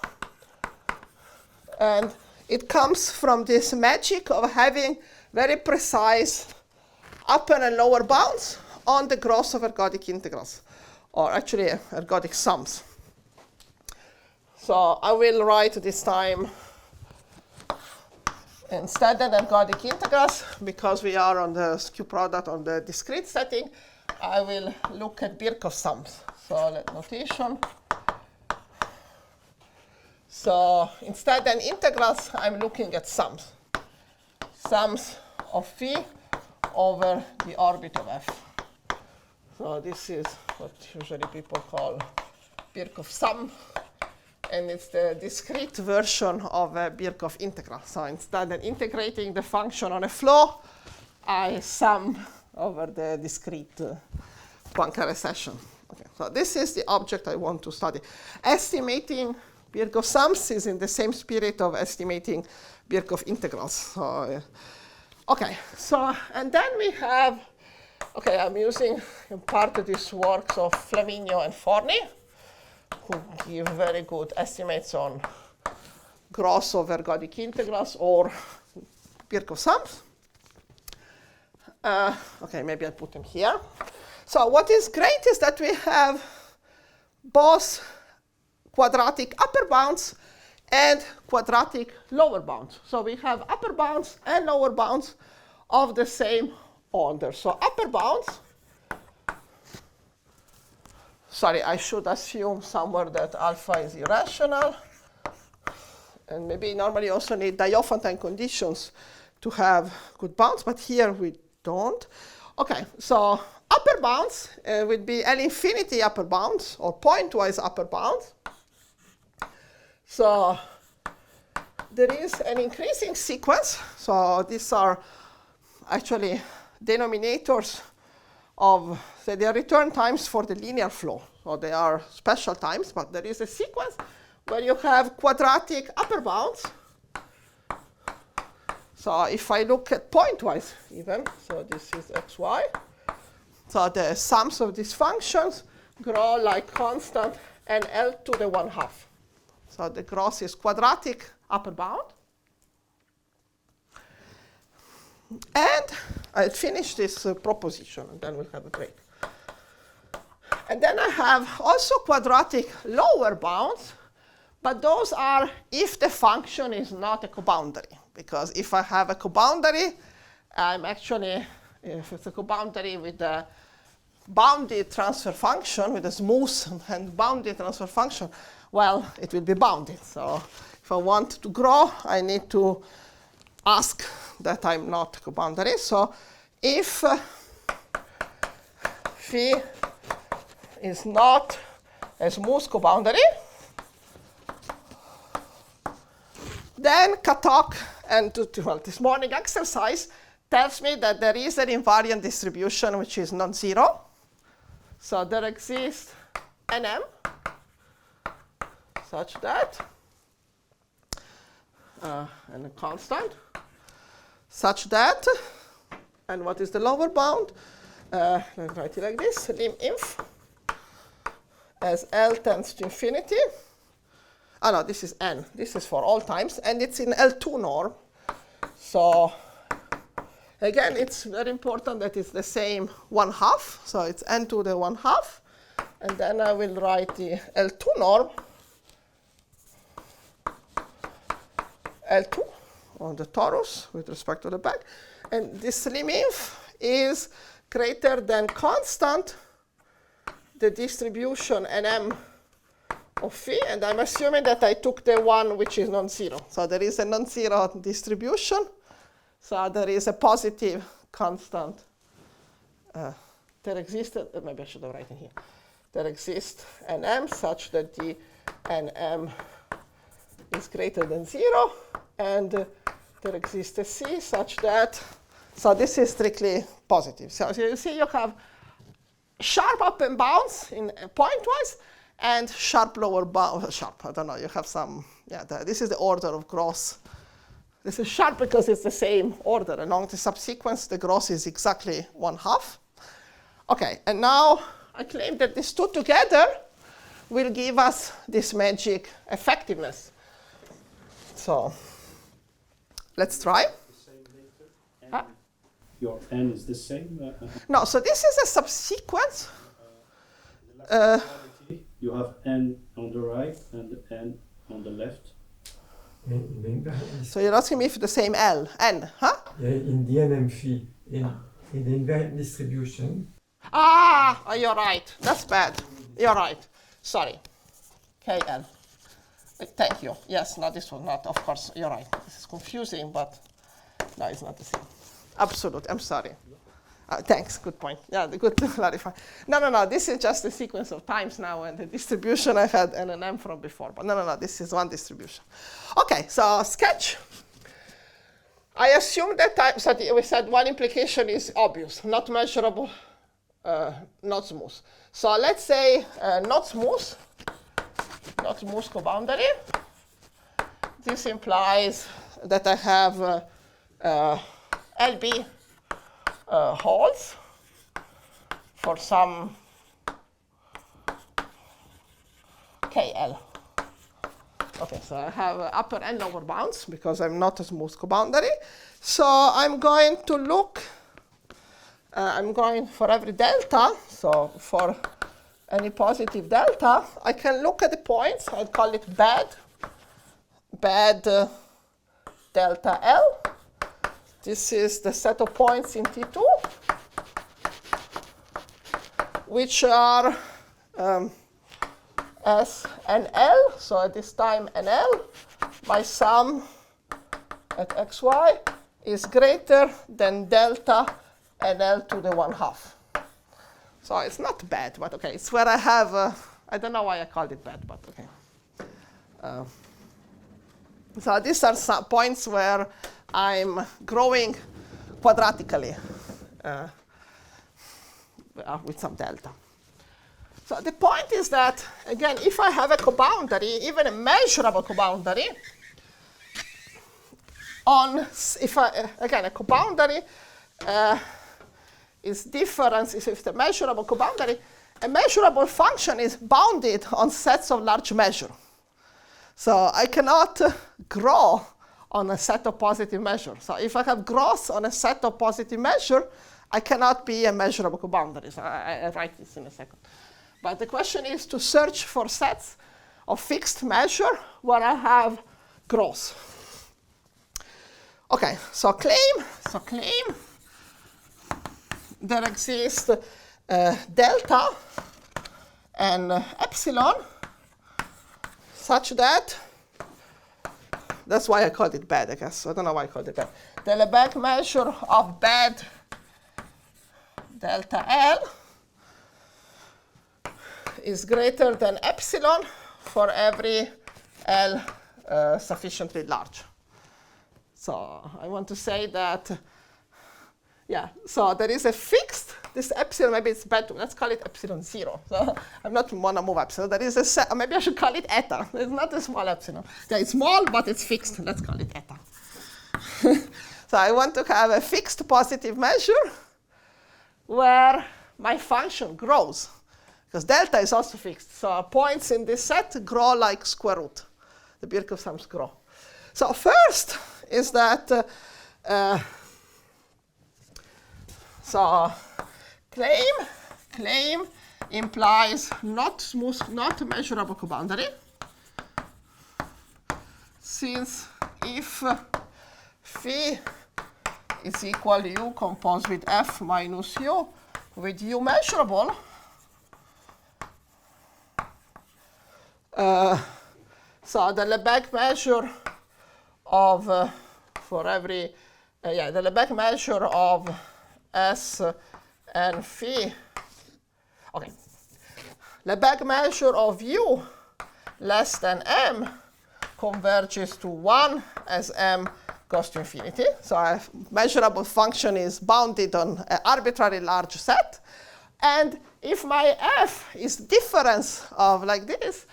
And it comes from this magic of having very precise upper and lower bounds on the gross of ergodic integrals, or actually ergodic sums. So I will write this time instead of ergodic integrals, because we are on the Q product on the discrete setting, I will look at Birkhoff sums. So let notation. So instead of integrals, I'm looking at sums. Sums of phi over the orbit of F. So this is what usually people call Birkhoff sum. And it's the discrete version of a Birkhoff integral. So instead of integrating the function on a flow, I sum over the discrete Poincare recession. Okay, so this is the object I want to study. Estimating Birkhoff sums is in the same spirit of estimating Birkhoff integrals. So, okay, so, and then we have, okay, I'm using in part of these works of Flaminio and Forni, who give very good estimates on gross of ergodic integrals or Birkhoff sums. Okay, maybe I put them here. So what is great is that we have both quadratic upper bounds and quadratic lower bounds. So we have upper bounds and lower bounds of the same order. So upper bounds, sorry, I should assume somewhere that alpha is irrational. And maybe normally also need Diophantine conditions to have good bounds, but here we don't. Okay, so upper bounds would be L infinity upper bounds, or pointwise upper bounds. So there is an increasing sequence. So these are actually denominators of, so they are return times for the linear flow. So they are special times, but there is a sequence where you have quadratic upper bounds. So if I look at pointwise even, so this is xy. So the sums of these functions grow like constant and L to the 1/2. So the gross is quadratic upper bound. And I'll finish this proposition, and then we'll have a break. And then I have also quadratic lower bounds, but those are if the function is not a coboundary. Because if I have a coboundary, I'm actually, if it's a coboundary with a bounded transfer function, with a smooth and bounded transfer function, well, it will be bounded. So if I want to grow, I need to ask that I'm not coboundary. So if phi is not a smooth coboundary, then Katok and well, this morning exercise tells me that there is an invariant distribution which is non-zero. So there exists an M such that, and a constant, such that, and what is the lower bound? Let's write it like this, lim inf, as L tends to infinity. Oh no, this is N. This is for all times, and it's in L2 norm. So again, it's very important that it's the same 1/2. So it's N to the 1/2. And then I will write the L2 norm, L2 on the torus with respect to the back. And this lim inf is greater than constant the distribution Nm of phi, and I'm assuming that I took the one which is non-zero. So there is a non-zero distribution. So there is a positive constant. There exists, maybe I should have written here. There exists an M such that the Nm is greater than 0, and there exists a C such that, so this is strictly positive. So you see you have sharp up and bounds in pointwise, and sharp lower bound, sharp, I don't know, you have some, yeah, this is the order of gross. This is sharp because it's the same order. Along the subsequence, the gross is exactly 1/2. Okay, and now I claim that these two together will give us this magic effectiveness. So let's try. Your N is the same? No, so this is a subsequence. You have N on the right and N on the left. So you're asking me if the same L, N, huh? In the NM phi, in the invariant distribution. You're right. That's bad. You're right. Sorry. KL. Thank you. Yes, no, this was not. Of course, you're right. This is confusing, but no, it's not the same. Absolute. I'm sorry. Thanks. Good point. Yeah, good to clarify. No. This is just a sequence of times now, and the distribution I had N and M from before. But no. This is one distribution. Okay, so sketch. I assume that so we said one implication is obvious, not measurable, not smooth. So let's say not smooth coboundary. This implies that I have LB holes for some KL. Okay, so I have upper and lower bounds because I'm not a smooth coboundary. So I'm going to look, I'm going for every delta. So for any positive delta, I can look at the points. I'll call it bad delta L. This is the set of points in T2, which are S and L. So at this time NL, my sum at xy is greater than delta NL to the 1/2. So it's not bad, but okay, it's where I have, I don't know why I called it bad, but okay. So these are some points where I'm growing quadratically with some delta. So the point is that, again, if I have a coboundary, even a measurable coboundary, again, a coboundary is different if the measurable coboundary, a measurable function is bounded on sets of large measure. So I cannot grow on a set of positive measure. So if I have growth on a set of positive measure, I cannot be a measurable coboundary. So I write this in a second. But the question is to search for sets of fixed measure where I have growth. Okay, so claim there exists delta and epsilon such that That's why I called it bad, I guess. I don't know why I called it bad. The Lebesgue measure of bad delta L is greater than epsilon for every L sufficiently large. So I want to say that, yeah, so there is a fixed, this epsilon, maybe it's bad, let's call it epsilon 0. So I'm not want to move epsilon. There is a, maybe I should call it eta. It's not a small epsilon. It's small, but it's fixed. Let's call it eta. So I want to have a fixed positive measure where my function grows. Because delta is also fixed. So points in this set grow like square root. The Birkhoff sums grow. So first is that, so claim implies not smooth, not measurable coboundary. Since if phi is equal to u composed with f minus u with u measurable, so the Lebesgue measure of, for every, the Lebesgue measure of S and phi, okay, Lebesgue measure of u less than m converges to 1 as m goes to infinity. So a measurable function is bounded on an arbitrarily large set. And if my f is difference of like this,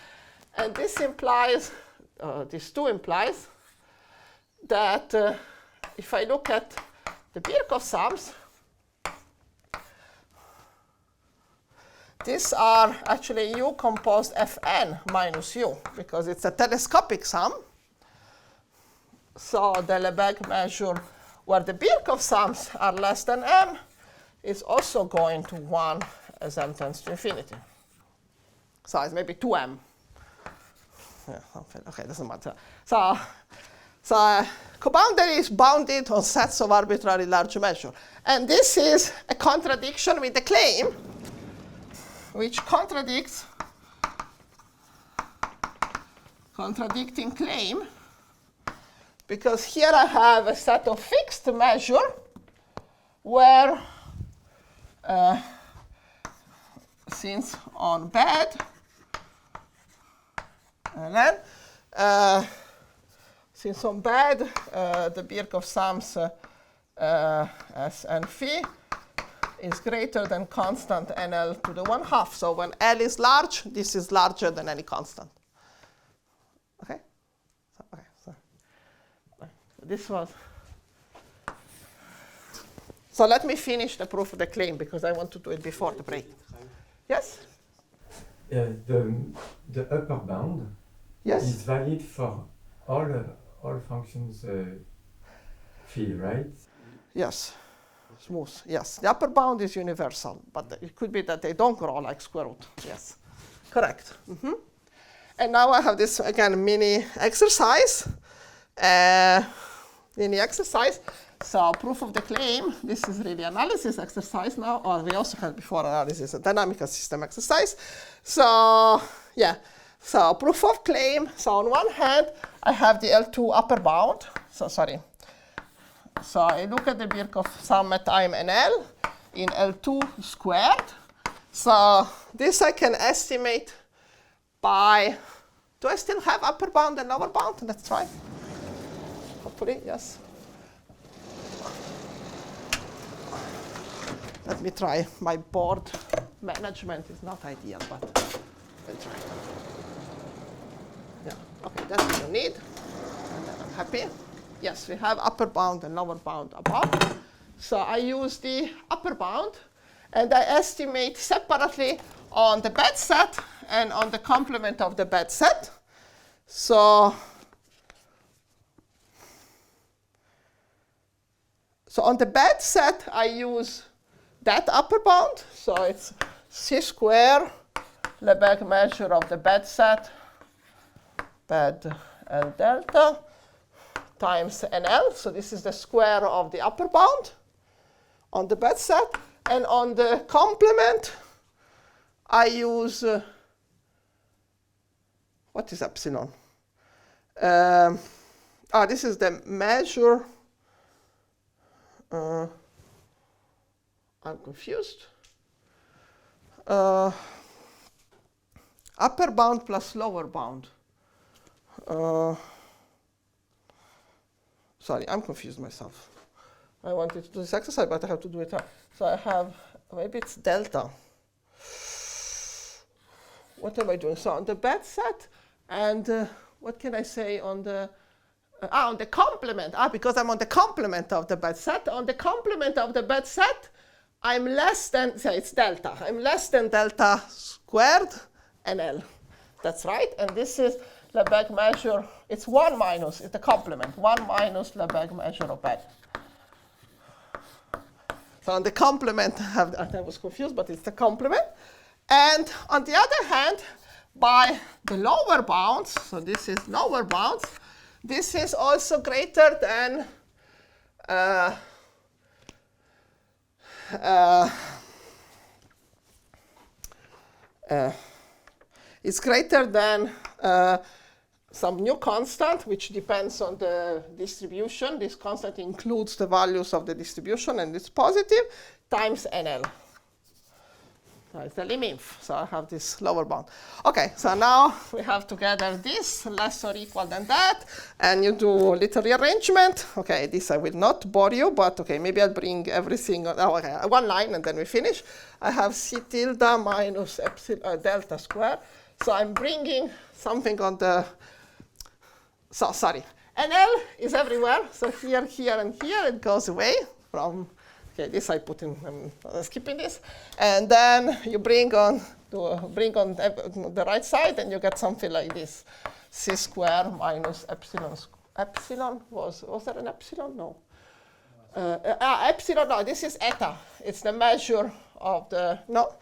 and this implies, this 2 implies that if I look at the Birkhoff sums, these are actually u composed fn minus u, because it's a telescopic sum. So the Lebesgue measure where the Birkhoff sums are less than m is also going to 1 as m tends to infinity. So it's maybe 2m. Yeah, okay, doesn't matter. So coboundary is bounded on sets of arbitrarily large measure. And this is a contradiction with the claim, which contradicts contradicting claim, because here I have a set of fixed measure where, since on bed, and then, since on bed, the Birkhoff sums S and phi is greater than constant NL to the 1/2. So when L is large, this is larger than any constant. Okay? So this was. So let me finish the proof of the claim, because I want to do it before the break. Yes? The upper bound Yes. is valid for all functions phi, right? Yes. Smooth. Yes. The upper bound is universal, but it could be that they don't grow like square root. Yes. Correct. And now I have this, again, mini exercise. So proof of the claim, this is really analysis exercise now, or we also had before analysis, a dynamical system exercise. So yeah, so proof of claim. So on one hand, I have the L2 upper bound. So I look at the Birkhoff sum at time NL in L2 squared. So this I can estimate by, do I still have upper bound and lower bound? Let's try. Hopefully, yes. Let me try. My board management is not ideal, but I'll try. Yeah, okay, that's what you need. And then I'm happy. Yes, we have upper bound and lower bound above. So I use the upper bound, and I estimate separately on the bed set and on the complement of the bed set. So on the bed set, I use that upper bound. So it's C square, Lebesgue measure of the bed set, bed L delta, times NL. So this is the square of the upper bound on the bed set. And on the complement, I use, what is epsilon? this is the measure. I'm confused. Upper bound plus lower bound. Sorry, I'm confused myself. I wanted to do this exercise, but I have to do it. So I have, maybe it's delta. What am I doing? So on the bed set, and what can I say on the complement? Because I'm on the complement of the bed set. On the complement of the bed set, I'm less than, say it's delta. I'm less than delta squared NL. That's right. And this is Lebesgue measure. It's 1 minus, it's the complement. 1 minus Lebesgue measure of bed. So on the complement, I was confused, but it's the complement. And on the other hand, by the lower bounds, so this is lower bounds, this is also greater than it's greater than some new constant, which depends on the distribution. This constant includes the values of the distribution, and it's positive, times NL. So it's the limit. So I have this lower bound. OK, so now we have together this, less or equal than that. And you do a little rearrangement. OK, this I will not bore you, but OK, maybe I'll bring everything. OK, one line, and then we finish. I have C tilde minus epsilon, delta square. So I'm bringing something on the, so sorry. NL is everywhere. So here, here, and here, it goes away from. Okay, this I put in, I'm skipping this. And then you bring on the right side, and you get something like this. C square minus epsilon. Epsilon, was there an epsilon? No. Epsilon, no, this is eta. It's the measure of the, no,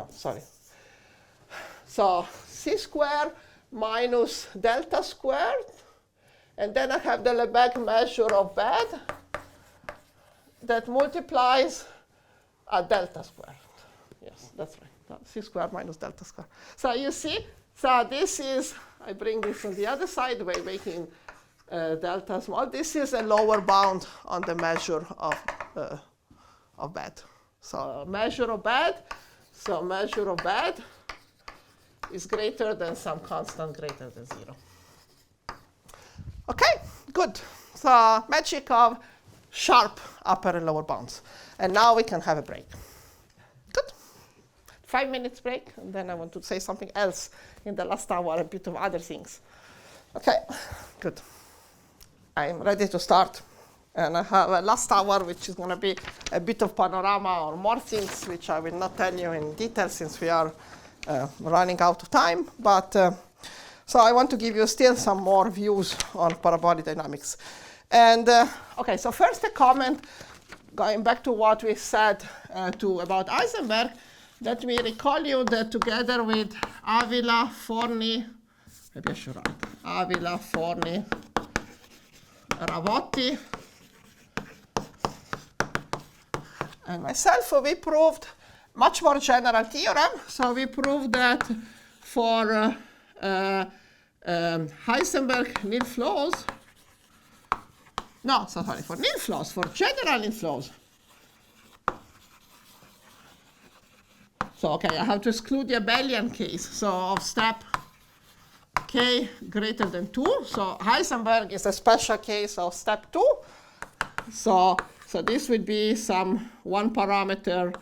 sorry. So C square minus delta squared. And then I have the Lebesgue measure of bed that multiplies a delta squared. Yes, that's right. So C squared minus delta squared. So you see, so this is, I bring this on the other side by making delta small. This is a lower bound on the measure of bed. So measure of bed. So measure of bed is greater than some constant greater than 0. OK, good. So magic of sharp upper and lower bounds. And now we can have a break. Good. 5 minutes break, and then I want to say something else in the last hour, a bit of other things. OK, good. I'm ready to start. And I have a last hour, which is going to be a bit of panorama or more things, which I will not tell you in detail since we are running out of time. But so I want to give you still some more views on parabolic dynamics. And OK, so first a comment, going back to what we said about Heisenberg. Let me recall you that together with Avila, Forni, maybe I should write, Avila, Forni, Ravotti, and myself, we proved much more general theorem. So we proved that for Heisenberg nil flows, no, so sorry, for nil flows, for general nil flows. So, OK, I have to exclude the abelian case. So of step k greater than 2. So Heisenberg is a special case of step 2. So this would be some one parameter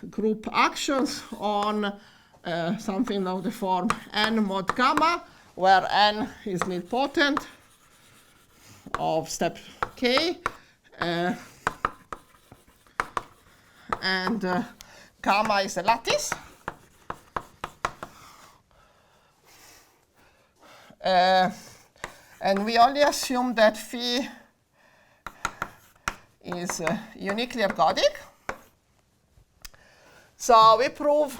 group actions on something of the form n mod gamma, where n is nilpotent of step k, and gamma is a lattice. And we only assume that phi is uniquely ergodic. So we prove,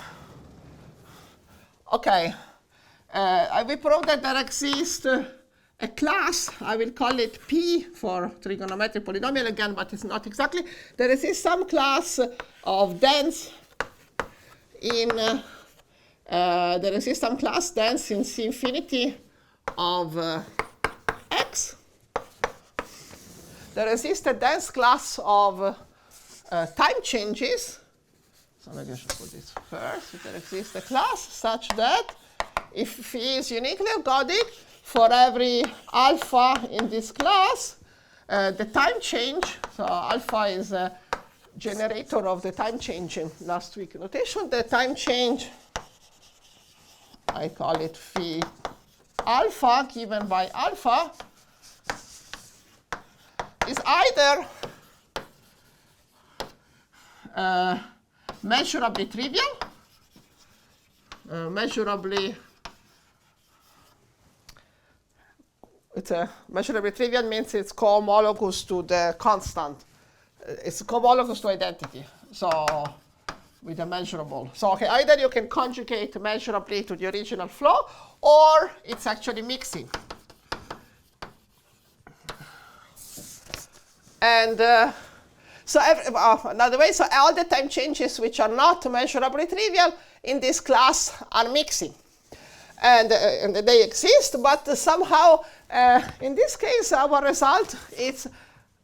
OK, we prove that there exists a class. I will call it P for trigonometric polynomial again, but it's not exactly. There exists some class of dense in, there exists some class dense in C infinity of X, there exists a dense class of time changes. So maybe I should put this first. There exists a class such that if phi is uniquely ergodic, for every alpha in this class, the time change, so alpha is a generator of the time change in last week notation, the time change, I call it phi alpha given by alpha, is either measurably trivial, measurably trivial means it's cohomologous to the constant. It's cohomologous to identity. So with a measurable. So okay, either you can conjugate measurably to the original flow, or it's actually mixing. And another way, so all the time changes which are not measurably trivial in this class are mixing. And they exist, but somehow, in this case, our result is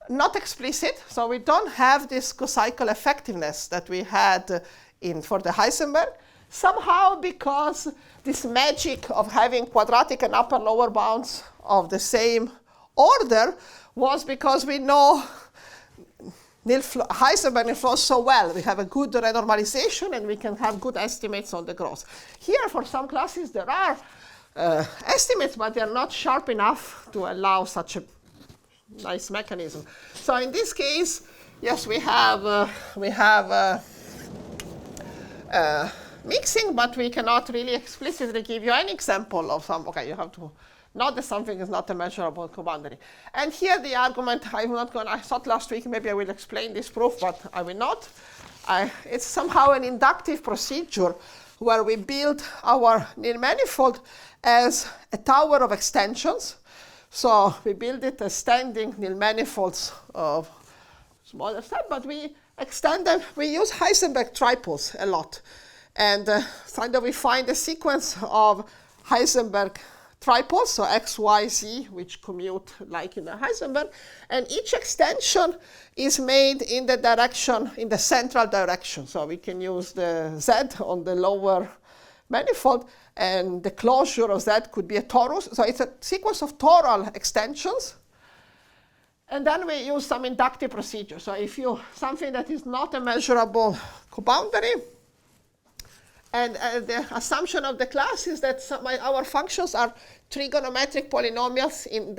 not explicit. So we don't have this cocycle effectiveness that we had for the Heisenberg. Somehow, because this magic of having quadratic and upper lower bounds of the same order was because we know Heisenberg flows so well. We have a good renormalization, and we can have good estimates on the growth. Here, for some classes, there are estimates, but they are not sharp enough to allow such a nice mechanism. So in this case, yes, we have mixing, but we cannot really explicitly give you any example of some. Okay, you have to know that something is not a measurable coboundary. And here the argument, I'm not going. I thought last week maybe I will explain this proof, but I will not. It's somehow an inductive procedure where we build our Nil manifold as a tower of extensions. So we build it as standing Nil manifolds of smaller step, but we extend them. We use Heisenberg triples a lot. And so we find a sequence of Heisenberg triples, so x, y, z, which commute like in the Heisenberg. And each extension is made in the direction, in the central direction. So we can use the z on the lower manifold, and the closure of z could be a torus. So it's a sequence of toral extensions. And then we use some inductive procedure. So if you, something that is not a measurable coboundary, and the assumption of the class is that our functions are trigonometric polynomials in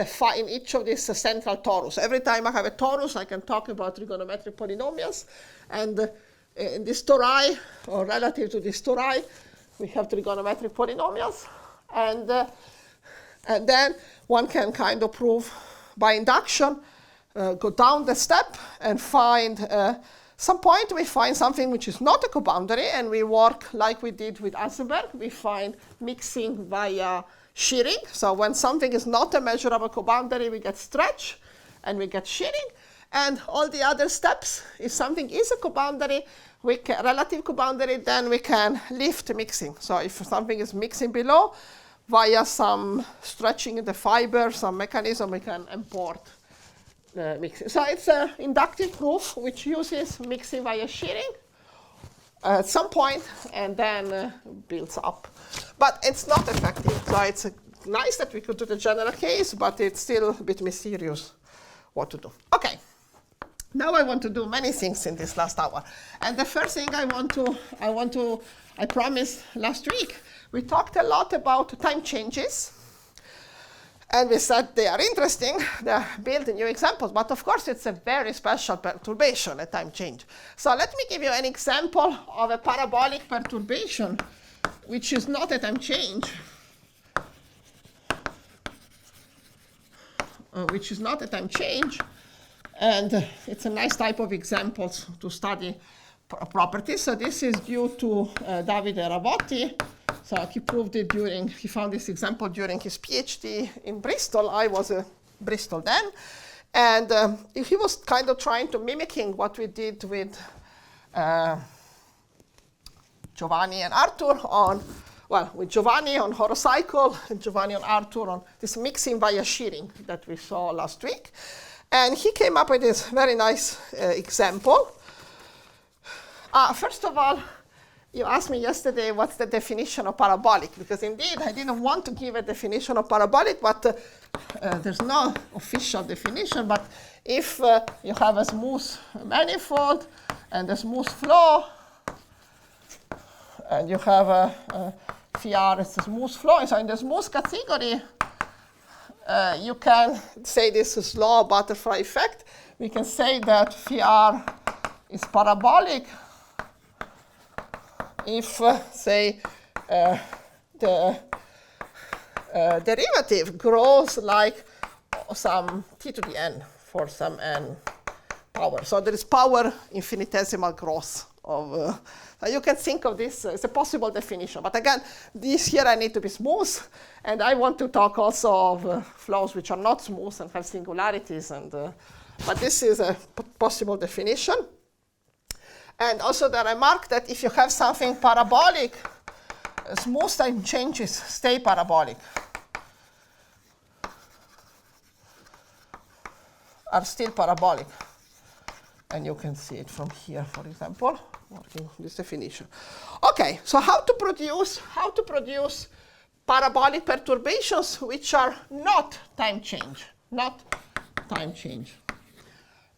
each of these central torus. Every time I have a torus, I can talk about trigonometric polynomials. And in this tori, or relative to this tori, we have trigonometric polynomials. And then one can kind of prove by induction, go down the step and find some point we find something which is not a coboundary, and we work like we did with Heisenberg. We find mixing via shearing. So when something is not a measurable coboundary, we get stretch and we get shearing. And all the other steps, if something is a coboundary, relative coboundary, then we can lift mixing. So if something is mixing below, via some stretching in the fiber, some mechanism, we can import mixing. So it's an inductive proof which uses mixing via shearing at some point and then builds up. But it's not effective. So it's nice that we could do the general case, but it's still a bit mysterious what to do. Okay. Now I want to do many things in this last hour. And the first thing I promised last week, we talked a lot about time changes. And we said they are interesting, they build new examples, but of course it's a very special perturbation, a time change. So let me give you an example of a parabolic perturbation, which is not a time change. And it's a nice type of examples to study properties. So this is due to Davide Rabotti. So he found this example during his PhD in Bristol. I was in Bristol then. And he was kind of trying to mimicking what we did with Giovanni and Arthur on well, with Giovanni on horocycle and Giovanni on Arthur on this mixing via shearing that we saw last week. And he came up with this very nice example. First of all, you asked me yesterday what's the definition of parabolic, because indeed I didn't want to give a definition of parabolic, but there's no official definition. But if you have a smooth manifold and a smooth flow, and you have a phi r is a smooth flow, so in the smooth category, you can say this is law of butterfly effect. We can say that phi r is parabolic if, say, the derivative grows like some t to the n for some n power. So there is power infinitesimal growth of. You can think of this as a possible definition. But again, this here I need to be smooth. And I want to talk also of flows which are not smooth and have singularities. And, but this is a possible definition. And also the remark that if you have something parabolic, smooth time changes stay parabolic. Are still parabolic. And you can see it from here, for example, working this definition. Okay, so how to produce parabolic perturbations which are not time change,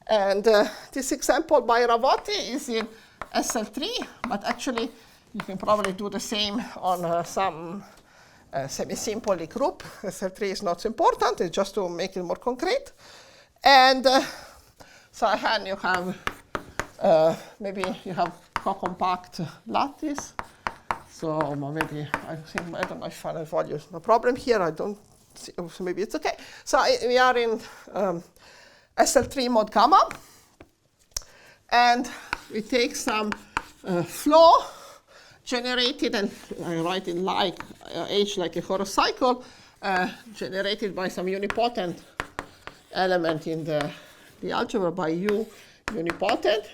And this example by Ravotti is in SL3, but actually you can probably do the same on some semi-simple group. SL3 is not so important, it's just to make it more concrete. And so again, you have maybe you have co-compact lattice. So maybe I don't know if final value is no problem here. I don't see, so maybe it's okay. So we are in SL3 mod gamma, and we take some flow generated, and I write it like H like a horocycle, generated by some unipotent element in the algebra by U unipotent.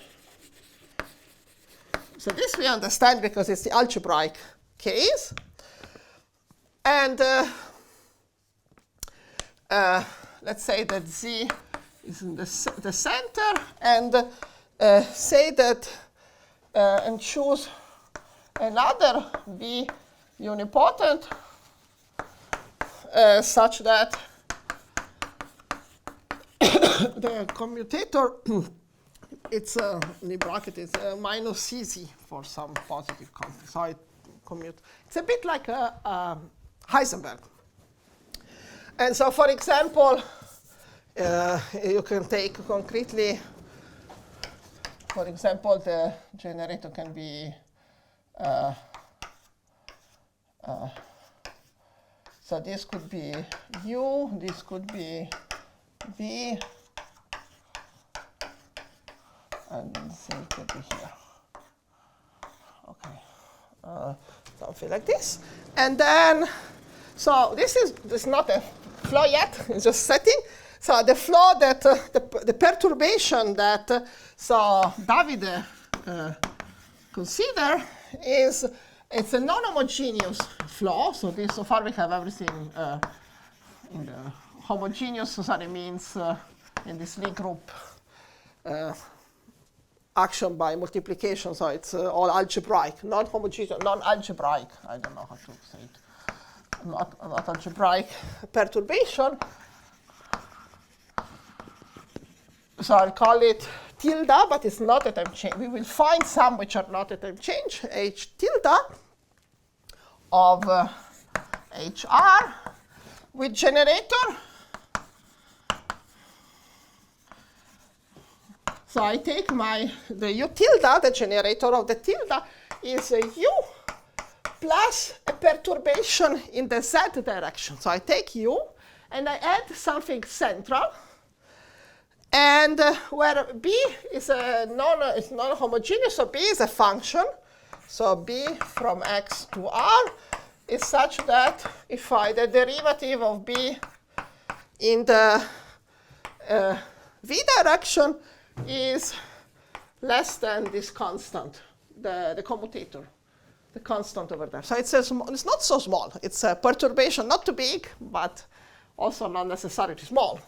So this we understand because it's the algebraic case. And let's say that Z is in the center, and say that and choose another B unipotent such that the commutator, it's in the bracket is minus CZ for some positive constant. So it commute. It's a bit like a Heisenberg. And so, for example, you can take concretely, for example, the generator can be so this could be U, this could be B, and C could be here. Okay, something like this. And then, so this is not a flow yet, it's just setting. So the flow that, the perturbation that so Davide consider is, it's a non-homogeneous flow. So this, so far we have everything in the homogeneous, so that means in this Lie group action by multiplication, so it's all algebraic, non-homogeneous, non-algebraic, I don't know how to say it, not algebraic perturbation. So I'll call it tilde, but it's not a time change. We will find some which are not a time change, H tilde of HR with generator. So I take the U tilde, the generator of the tilde is a U plus a perturbation in the Z direction. So I take U and I add something central. And where B is non-homogeneous, so B is a function. So B from X to R is such that if the derivative of B in the V direction is less than this constant, the commutator. the constant over there. So it's not so small. It's a perturbation, not too big, but also not necessarily small.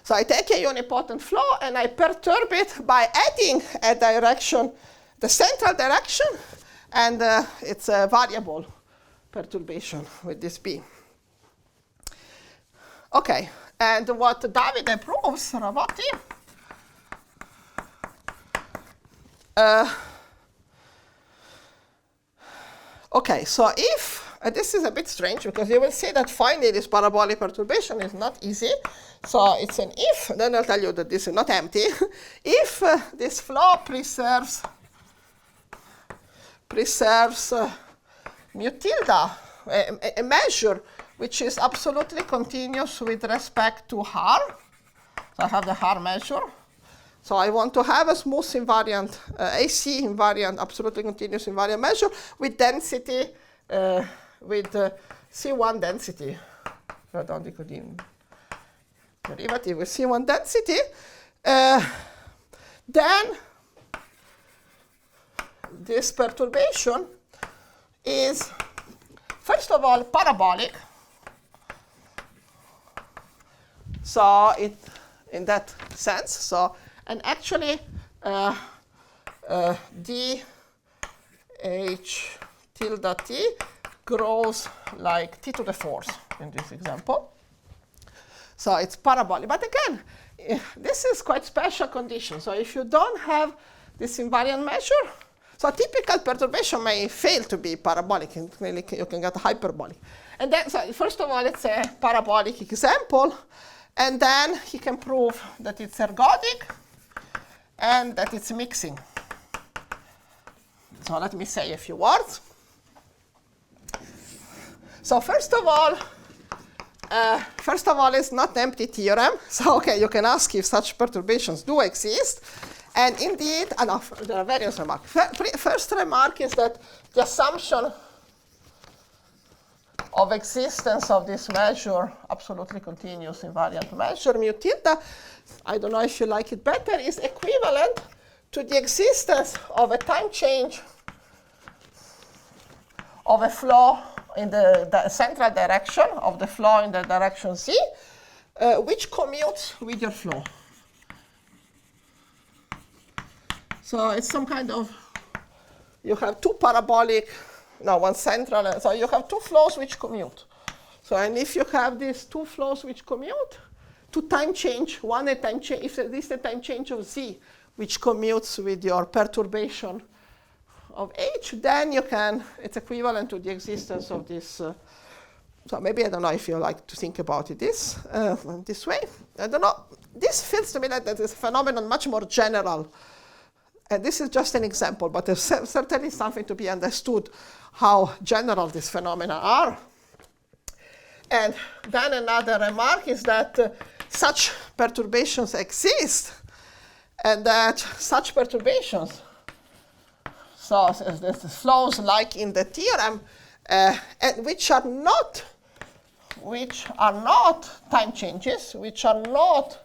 So I take a unipotent flow and I perturb it by adding a direction, the central direction, and it's a variable perturbation with this B. Okay, and what Davide proves, Ravotti, okay, so if, this is a bit strange because you will see that finding this parabolic perturbation is not easy. So it's an if, then I'll tell you that this is not empty. If this flow preserves mu tilde, a measure which is absolutely continuous with respect to r. So I have the r measure. So I want to have a smooth invariant, AC invariant, absolutely continuous invariant measure with density, with C1 density. Derivative with C1 density. Then this perturbation is, first of all, parabolic. So in that sense, so, and actually d h tilde t grows like t to the fourth in this example. So it's parabolic. But again, this is quite special condition. So if you don't have this invariant measure, so a typical perturbation may fail to be parabolic, and clearly you can get hyperbolic. And then, so first of all, it's a parabolic example, and then he can prove that it's ergodic and that it's mixing. So let me say a few words. So first of all, it's not an empty theorem. So okay, you can ask if such perturbations do exist. And indeed, there are various remarks. First remark is that the assumption of existence of this measure, absolutely continuous invariant measure, mu tilde, I don't know if you like it better, is equivalent to the existence of a time change of a flow in the central direction of the flow in the direction z, which commutes with your flow. So it's some kind of, you have two parabolic, no, one central, so you have two flows which commute. So, and if you have these two flows which commute, two time change, one a time change, if this is the time change of z, which commutes with your perturbation of h, then you can, it's equivalent to the existence of this. So maybe I don't know if you like to think about it this way. I don't know. This feels to me like that is a phenomenon much more general. And this is just an example, but there's certainly something to be understood how general these phenomena are. And then another remark is that such perturbations exist, and that such perturbations, so the flows like in the theorem, and which are not time changes, which are not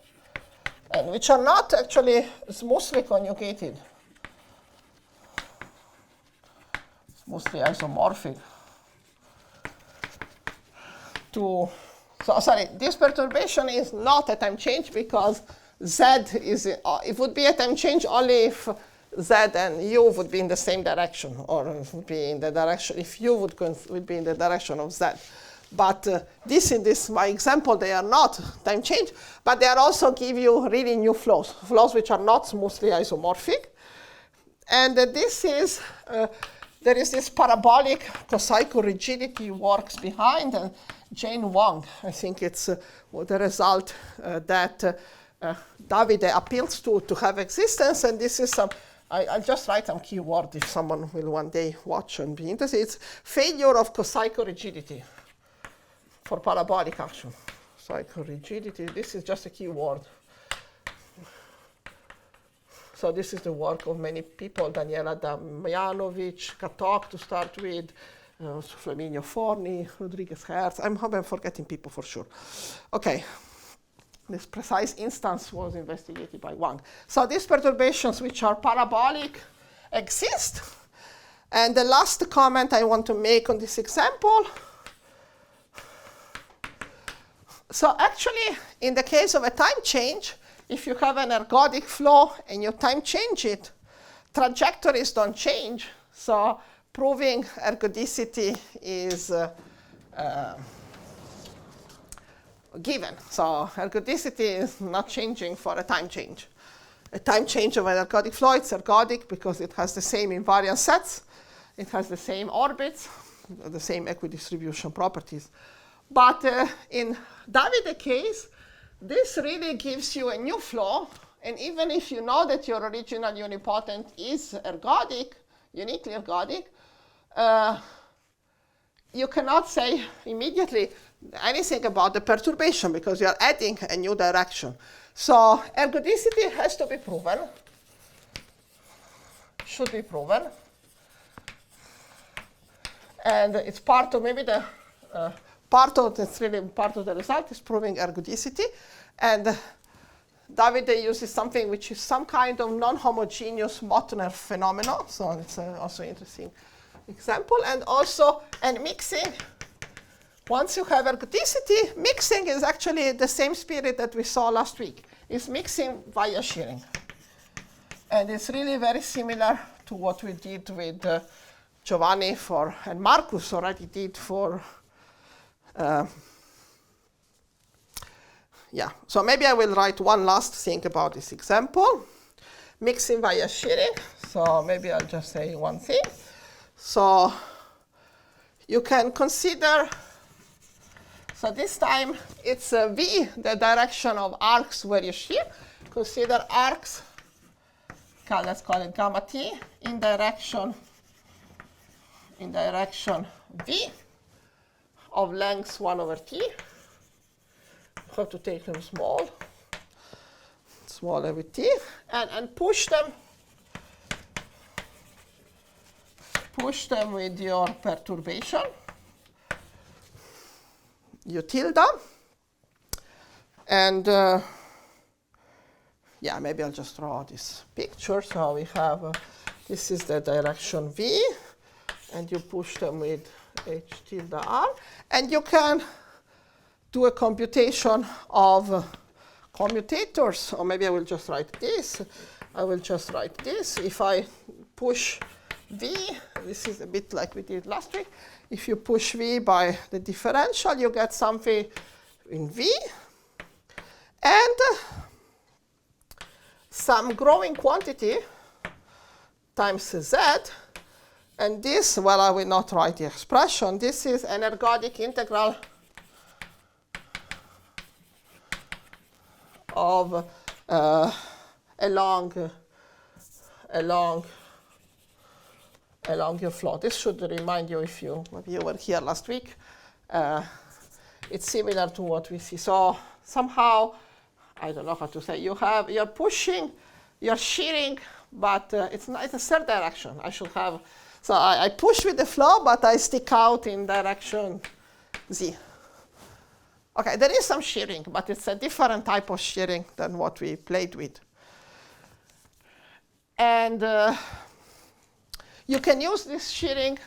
actually smoothly conjugated, smoothly isomorphic to. So sorry, this perturbation is not a time change because z is, it would be a time change only if z and u would be in the same direction, or would be in the direction, if u would be in the direction of z. But in this my example, they are not time change, but they are also give you really new flows, flows which are not smoothly isomorphic. And this is, there is this parabolic cocycle rigidity works behind, and Jane Wang, I think it's the result that Davide appeals to have existence, and this is some, I'll just write some keyword if someone will one day watch and be interested. It's failure of cocycle rigidity for parabolic action. Cocycle rigidity, this is just a keyword. So this is the work of many people, Daniela Damjanovic, Katok to start with, Flaminio Forni, Rodriguez Hertz. I'm forgetting people for sure. Okay. This precise instance was investigated by Wang. So these perturbations which are parabolic exist. And the last comment I want to make on this example. So actually, in the case of a time change, if you have an ergodic flow and you time change it, trajectories don't change. So proving ergodicity is given. So ergodicity is not changing for a time change. A time change of an ergodic flow, it's ergodic because it has the same invariant sets. It has the same orbits, the same equidistribution properties. But in Davide case, this really gives you a new flow. And even if you know that your original unipotent is ergodic, uniquely ergodic, you cannot say immediately anything about the perturbation because you are adding a new direction. So ergodicity has to be proven, should be proven. And it's part of maybe the that's really part of the result is proving ergodicity. And Davide uses something which is some kind of non-homogeneous Motner phenomenon. So it's also an interesting example. And also, mixing. Once you have ergodicity, mixing is actually the same spirit that we saw last week. It's mixing via shearing. And it's really very similar to what we did with Giovanni and Marcus already did for, So maybe I will write one last thing about this example. Mixing via shearing. So maybe I'll just say one thing. So you can consider, so this time it's V, the direction of arcs where you shear. Consider arcs, let's call it gamma t, in direction V of length 1 over t. You have to take them smaller with t, and push them with your perturbation, you tilde. And maybe I'll just draw this picture. So we have, this is the direction V, and you push them with H tilde R. And you can do a computation of commutators. Or maybe I will just write this. If I push V, this is a bit like we did last week. If you push V by the differential, you get something in V. And some growing quantity times Z. And this, well, I will not write the expression. This is an ergodic integral of along your flow. This should remind you, if you were here last week, it's similar to what we see. So somehow, I don't know how to say, you're pushing, you're shearing, but it's a third direction. I should have, so I push with the flow, but I stick out in direction Z. Okay, there is some shearing, but it's a different type of shearing than what we played with. And you can use this shearing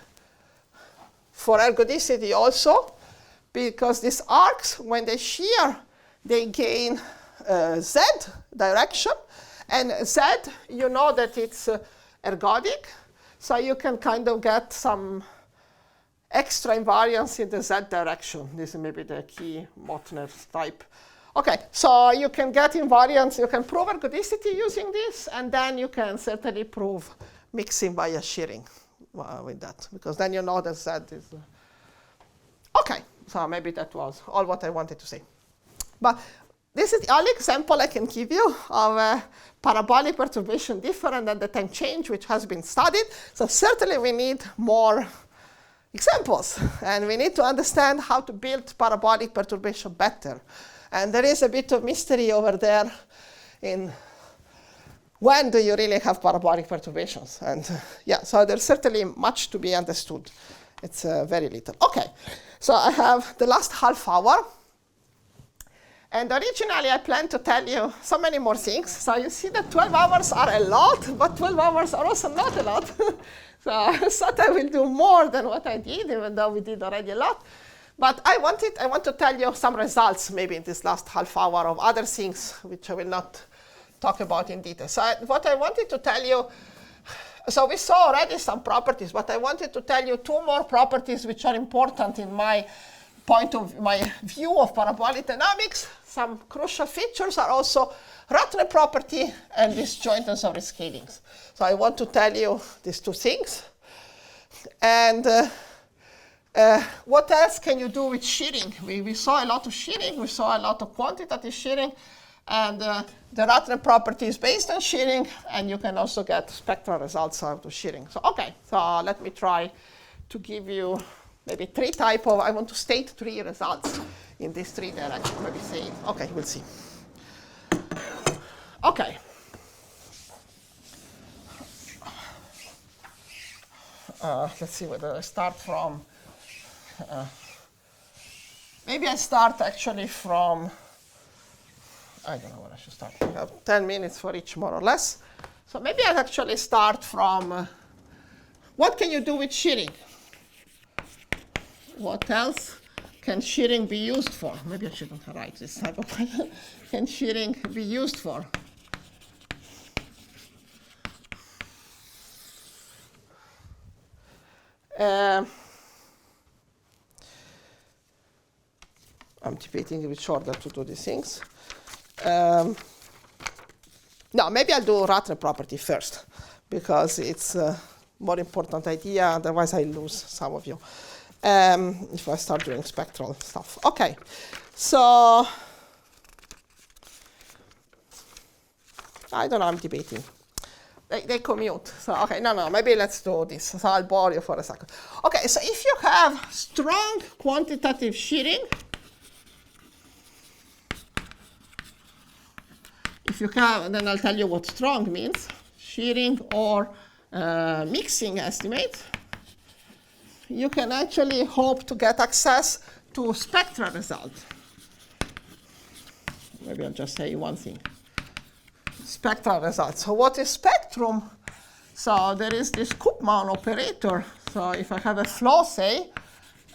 for ergodicity also, because these arcs, when they shear, they gain Z direction. And Z, you know that it's ergodic, so you can kind of get some extra invariance in the Z direction. This is maybe the key Motner type. Okay, so you can get invariance, you can prove ergodicity using this, and then you can certainly prove mixing via shearing with that, because then you know that Z is. Okay, so maybe that was all what I wanted to say. But this is the only example I can give you of a parabolic perturbation different than the time change, which has been studied. So certainly we need more examples, and we need to understand how to build parabolic perturbation better. And there is a bit of mystery over there in when do you really have parabolic perturbations. And so there's certainly much to be understood. It's very little. Okay, so I have the last half hour. And originally, I planned to tell you so many more things. So you see that 12 hours are a lot, but 12 hours are also not a lot. So I thought I will do more than what I did, even though we did already a lot. But I want to tell you some results, maybe in this last half hour, of other things, which I will not talk about in detail. So what I wanted to tell you, so we saw already some properties, but I wanted to tell you two more properties which are important in my my view of parabolic dynamics. Some crucial features are also Ratner property and disjointness of rescalings. So I want to tell you these two things. And what else can you do with shearing? We saw a lot of shearing. We saw a lot of quantitative shearing. And the Ratner property is based on shearing. And you can also get spectral results out of shearing. So OK, so let me try to give you maybe I want to state 3 results in these 3 directions. Maybe say, OK, we'll see. OK. Let's see whether I start from. Maybe I start actually from. I don't know where I should start. I have 10 minutes for each, more or less. So maybe I actually start from what can you do with shearing? What else can shearing be used for? Maybe I shouldn't write this type of question. Can shearing be used for? I'm debating which order to do these things. No, maybe I'll do Ratner property first, because it's a more important idea. Otherwise, I lose some of you if I start doing spectral stuff. OK, so I don't know. I'm debating. They commute. So OK, no, maybe let's do this. So I'll bore you for a second. OK, so if you have strong quantitative shearing, if you have, then I'll tell you what strong means. Shearing or mixing estimate. You can actually hope to get access to spectral results. Maybe I'll just say one thing. Spectral results. So what is spectrum? So there is this Koopman operator. So if I have a flow, say,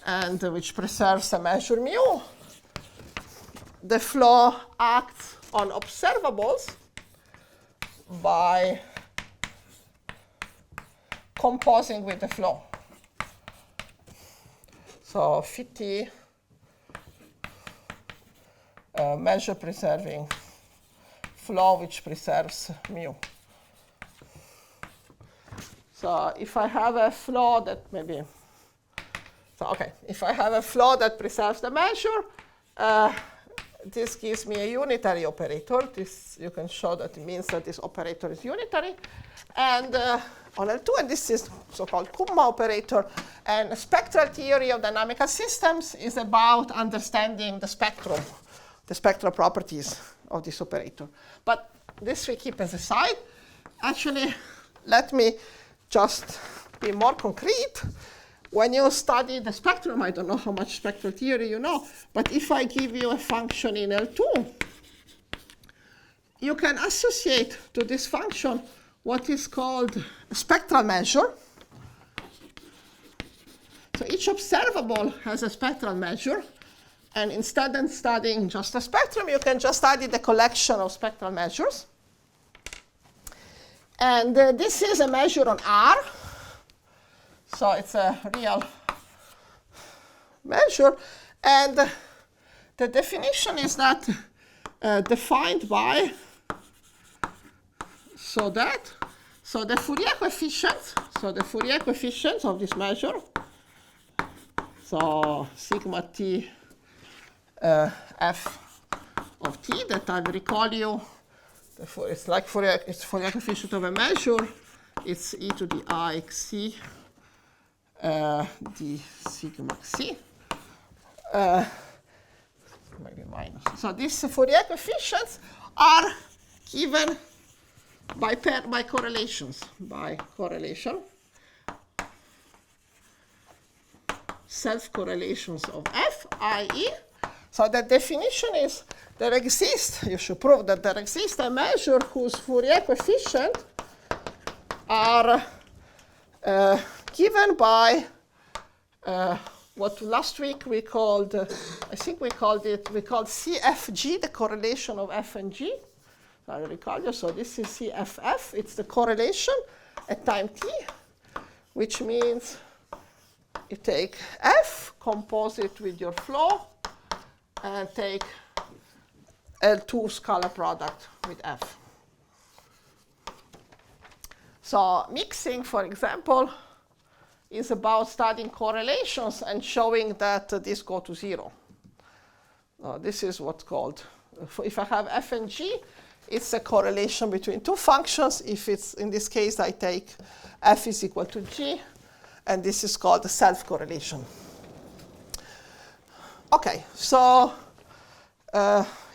and which preserves a measure mu, the flow acts on observables by composing with the flow. So phi measure preserving flow which preserves mu. So if I have a flow that maybe, so OK, if I have a flow that preserves the measure, this gives me a unitary operator. This you can show that it means that this operator is unitary. And on L2, and this is so-called Koopman operator. And spectral theory of dynamical systems is about understanding the spectrum, the spectral properties of this operator. But this we keep as a side. Actually, let me just be more concrete. When you study the spectrum, I don't know how much spectral theory you know, but if I give you a function in L2, you can associate to this function what is called a spectral measure. So each observable has a spectral measure. And instead of studying just a spectrum, you can just study the collection of spectral measures. And this is a measure on R. So it's a real measure. And the definition is that defined by so the Fourier coefficients of this measure, so sigma t f of t, that I will recall you, it's like Fourier coefficient of a measure. It's e to the I c d sigma c. Maybe minus. So these Fourier coefficients are given by correlations, by correlation, self-correlations of f, i.e. So the definition is there exists, you should prove that there exists a measure whose Fourier coefficient are given by what last week we called, I think we called CFG, the correlation of F and G. I recall you. So this is CFF. It's the correlation at time t, which means you take F, compose it with your flow, and take L2 scalar product with F. So mixing, for example, is about studying correlations and showing that these go to 0. This is what's called, if I have F and G, it's a correlation between two functions. If it's, in this case, I take F is equal to G, and this is called the self-correlation. OK, so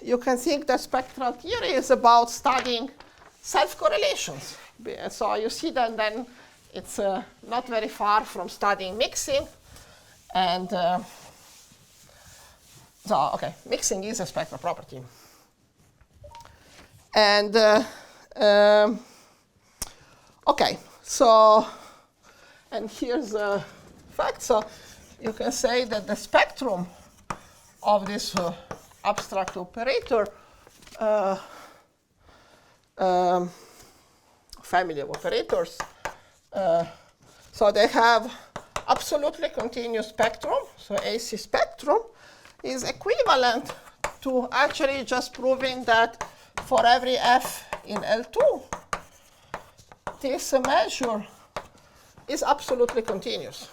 you can think that spectral theory is about studying self-correlations. So you see that then it's not very far from studying mixing. And so, OK, mixing is a spectral property. And OK, so, and here's the fact. So you can say that the spectrum of this abstract operator, family of operators, so they have absolutely continuous spectrum. So AC spectrum is equivalent to actually just proving that for every F in L2, this measure is absolutely continuous.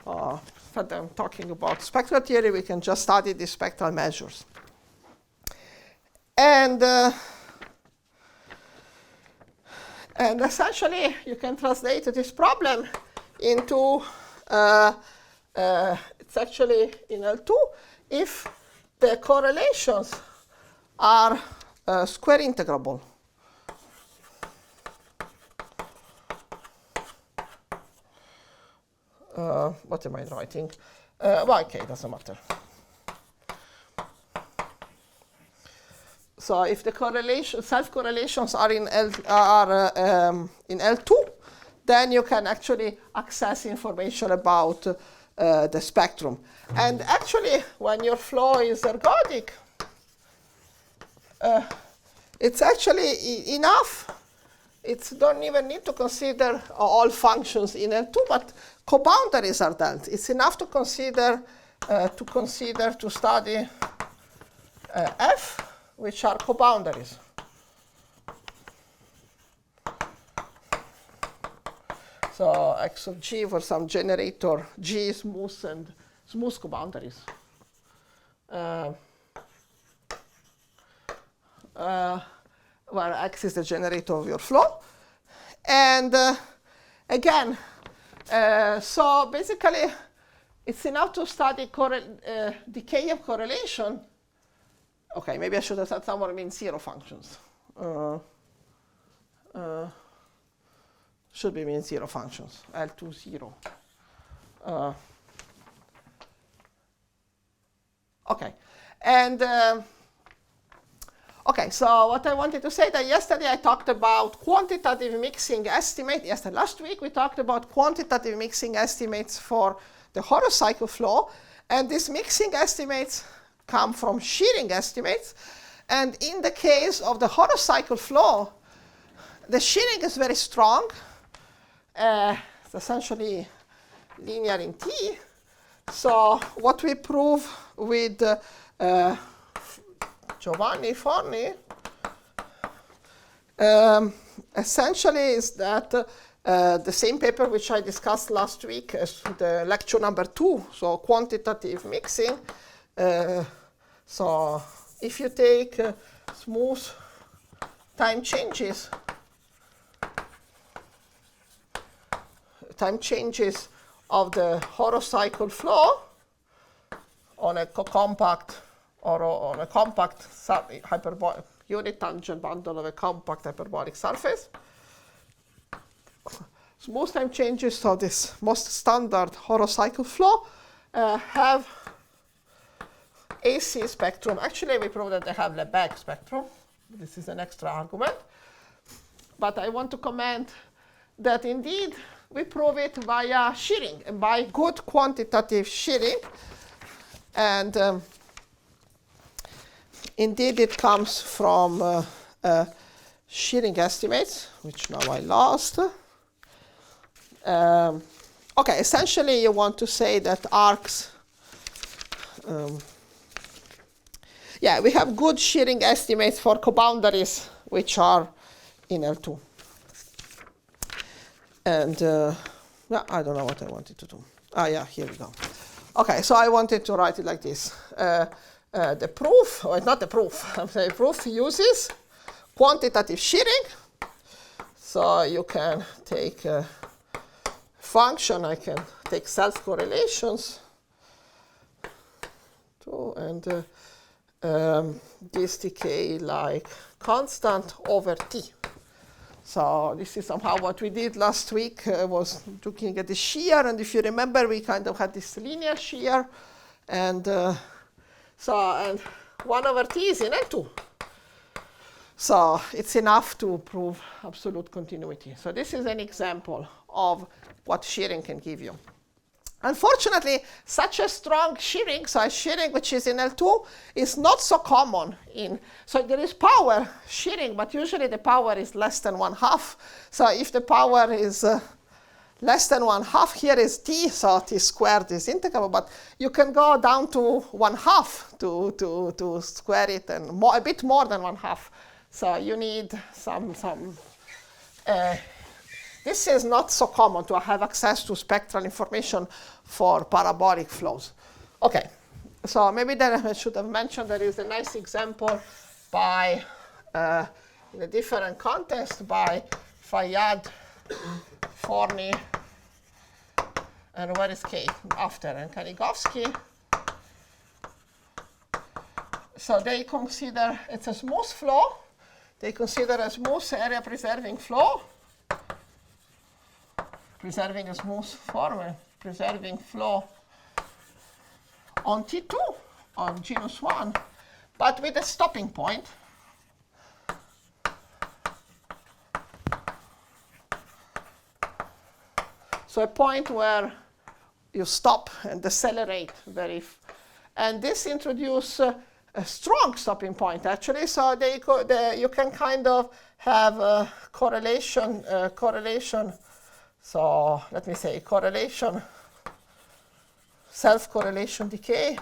But I'm talking about spectral theory, we can just study these spectral measures. And essentially, you can translate this problem into, it's actually in L2, if the correlations are square integrable. What am I writing? Well, OK, doesn't matter. So if the correlation, self-correlations are in L2, then you can actually access information about the spectrum. And actually, when your flow is ergodic, it's actually enough. It don't even need to consider all functions in L2, but coboundaries are dealt. It's enough to consider to study F, which are coboundaries. So X of G for some generator, G is smooth and smooth coboundaries. Where X is the generator of your flow. And again, so basically, it's enough to study decay of correlation. OK, maybe I should have said somewhere mean zero functions. Should be mean zero functions, L2, 0. OK, and OK, so what I wanted to say that yesterday I talked about quantitative mixing estimate. Last week we talked about quantitative mixing estimates for the horocycle flow. And these mixing estimates come from shearing estimates. And in the case of the horocycle flow, the shearing is very strong. It's essentially linear in T. So what we prove with Giovanni Forni essentially is that the same paper which I discussed last week as the lecture number 2, so quantitative mixing. So if you take smooth time changes of the horocycle flow on a compact or on a compact hyperbolic unit tangent bundle of a compact hyperbolic surface. Smooth time changes of this most standard horocycle flow have AC spectrum. Actually, we prove that they have Lebesgue spectrum. This is an extra argument. But I want to comment that indeed we prove it via shearing, and by good quantitative shearing. And indeed it comes from shearing estimates, which now I lost. Okay, essentially you want to say that arcs, yeah, we have good shearing estimates for coboundaries which are in L2. And yeah, I don't know what I wanted to do. Ah, yeah, here we go. Okay, so I wanted to write it like this. The proof, or not the proof, I'm saying proof uses quantitative shearing. So you can take a function, I can take self-correlations, and this decay like constant over t. So this is somehow what we did last week, was looking at the shear, and if you remember, we kind of had this linear shear, and and 1 over t is in L2. So it's enough to prove absolute continuity. So this is an example of what shearing can give you. Unfortunately, such a strong shearing, so a shearing which is in L2, is not so common so there is power shearing, but usually the power is less than 1/2. So if the power is less than 1/2, here is t, so t squared is integrable, but you can go down to 1/2 to square it, and a bit more than 1/2. So you need some this is not so common to have access to spectral information for parabolic flows. Okay, so maybe then I should have mentioned there is a nice example by, in a different context, by Fayyad, Forney, and where is Kate? After, and Kanigovsky. So they consider it's a smooth flow. They consider a smooth area preserving flow. Preserving a smooth form, preserving flow on T2, on genus 1, but with a stopping point. So a point where you stop and decelerate and this introduces a strong stopping point, actually. So you can kind of have a correlation. So let me say correlation, self-correlation decay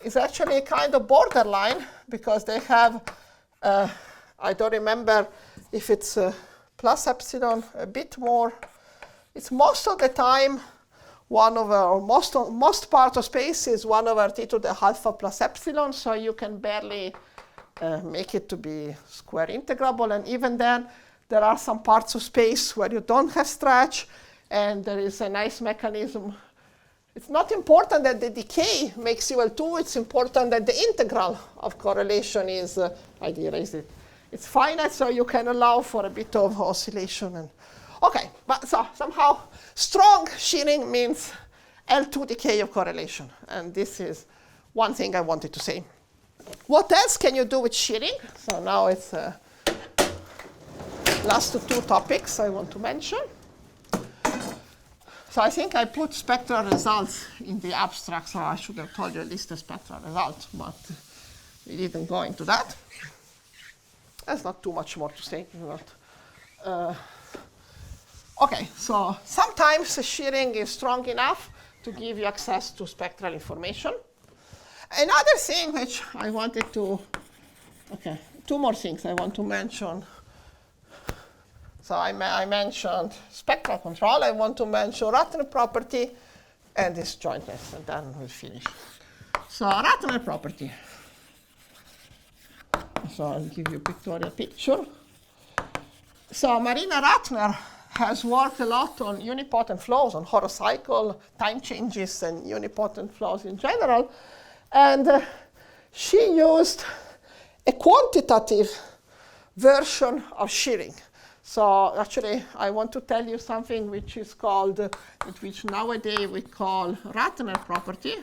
is actually kind of borderline, because they have, I don't remember if it's plus epsilon, a bit more. It's most of the time 1 over, or most part of space is 1 over t to the alpha plus epsilon, so you can barely make it to be square integrable, and even then, there are some parts of space where you don't have stretch, and there is a nice mechanism. It's not important that the decay makes you L2. It's important that the integral of correlation is, I erased it. It's finite, so you can allow for a bit of oscillation. And okay, but so somehow strong shearing means L2 decay of correlation. And this is one thing I wanted to say. What else can you do with shearing? So now it's last 2 topics I want to mention. So I think I put spectral results in the abstract, so I should have told you at least the spectral results, but we didn't go into that. There's not too much more to say. Okay, so sometimes shearing is strong enough to give you access to spectral information. Another thing which I wanted to, okay, 2 more things I want to mention. So I mentioned spectral control. I want to mention Ratner property and disjointness, and then we'll finish. So Ratner property. So I'll give you a pictorial picture. So Marina Ratner has worked a lot on unipotent flows, on horocycle, time changes, and unipotent flows in general. And she used a quantitative version of shearing. So actually, I want to tell you something which is called, which nowadays we call Ratner property.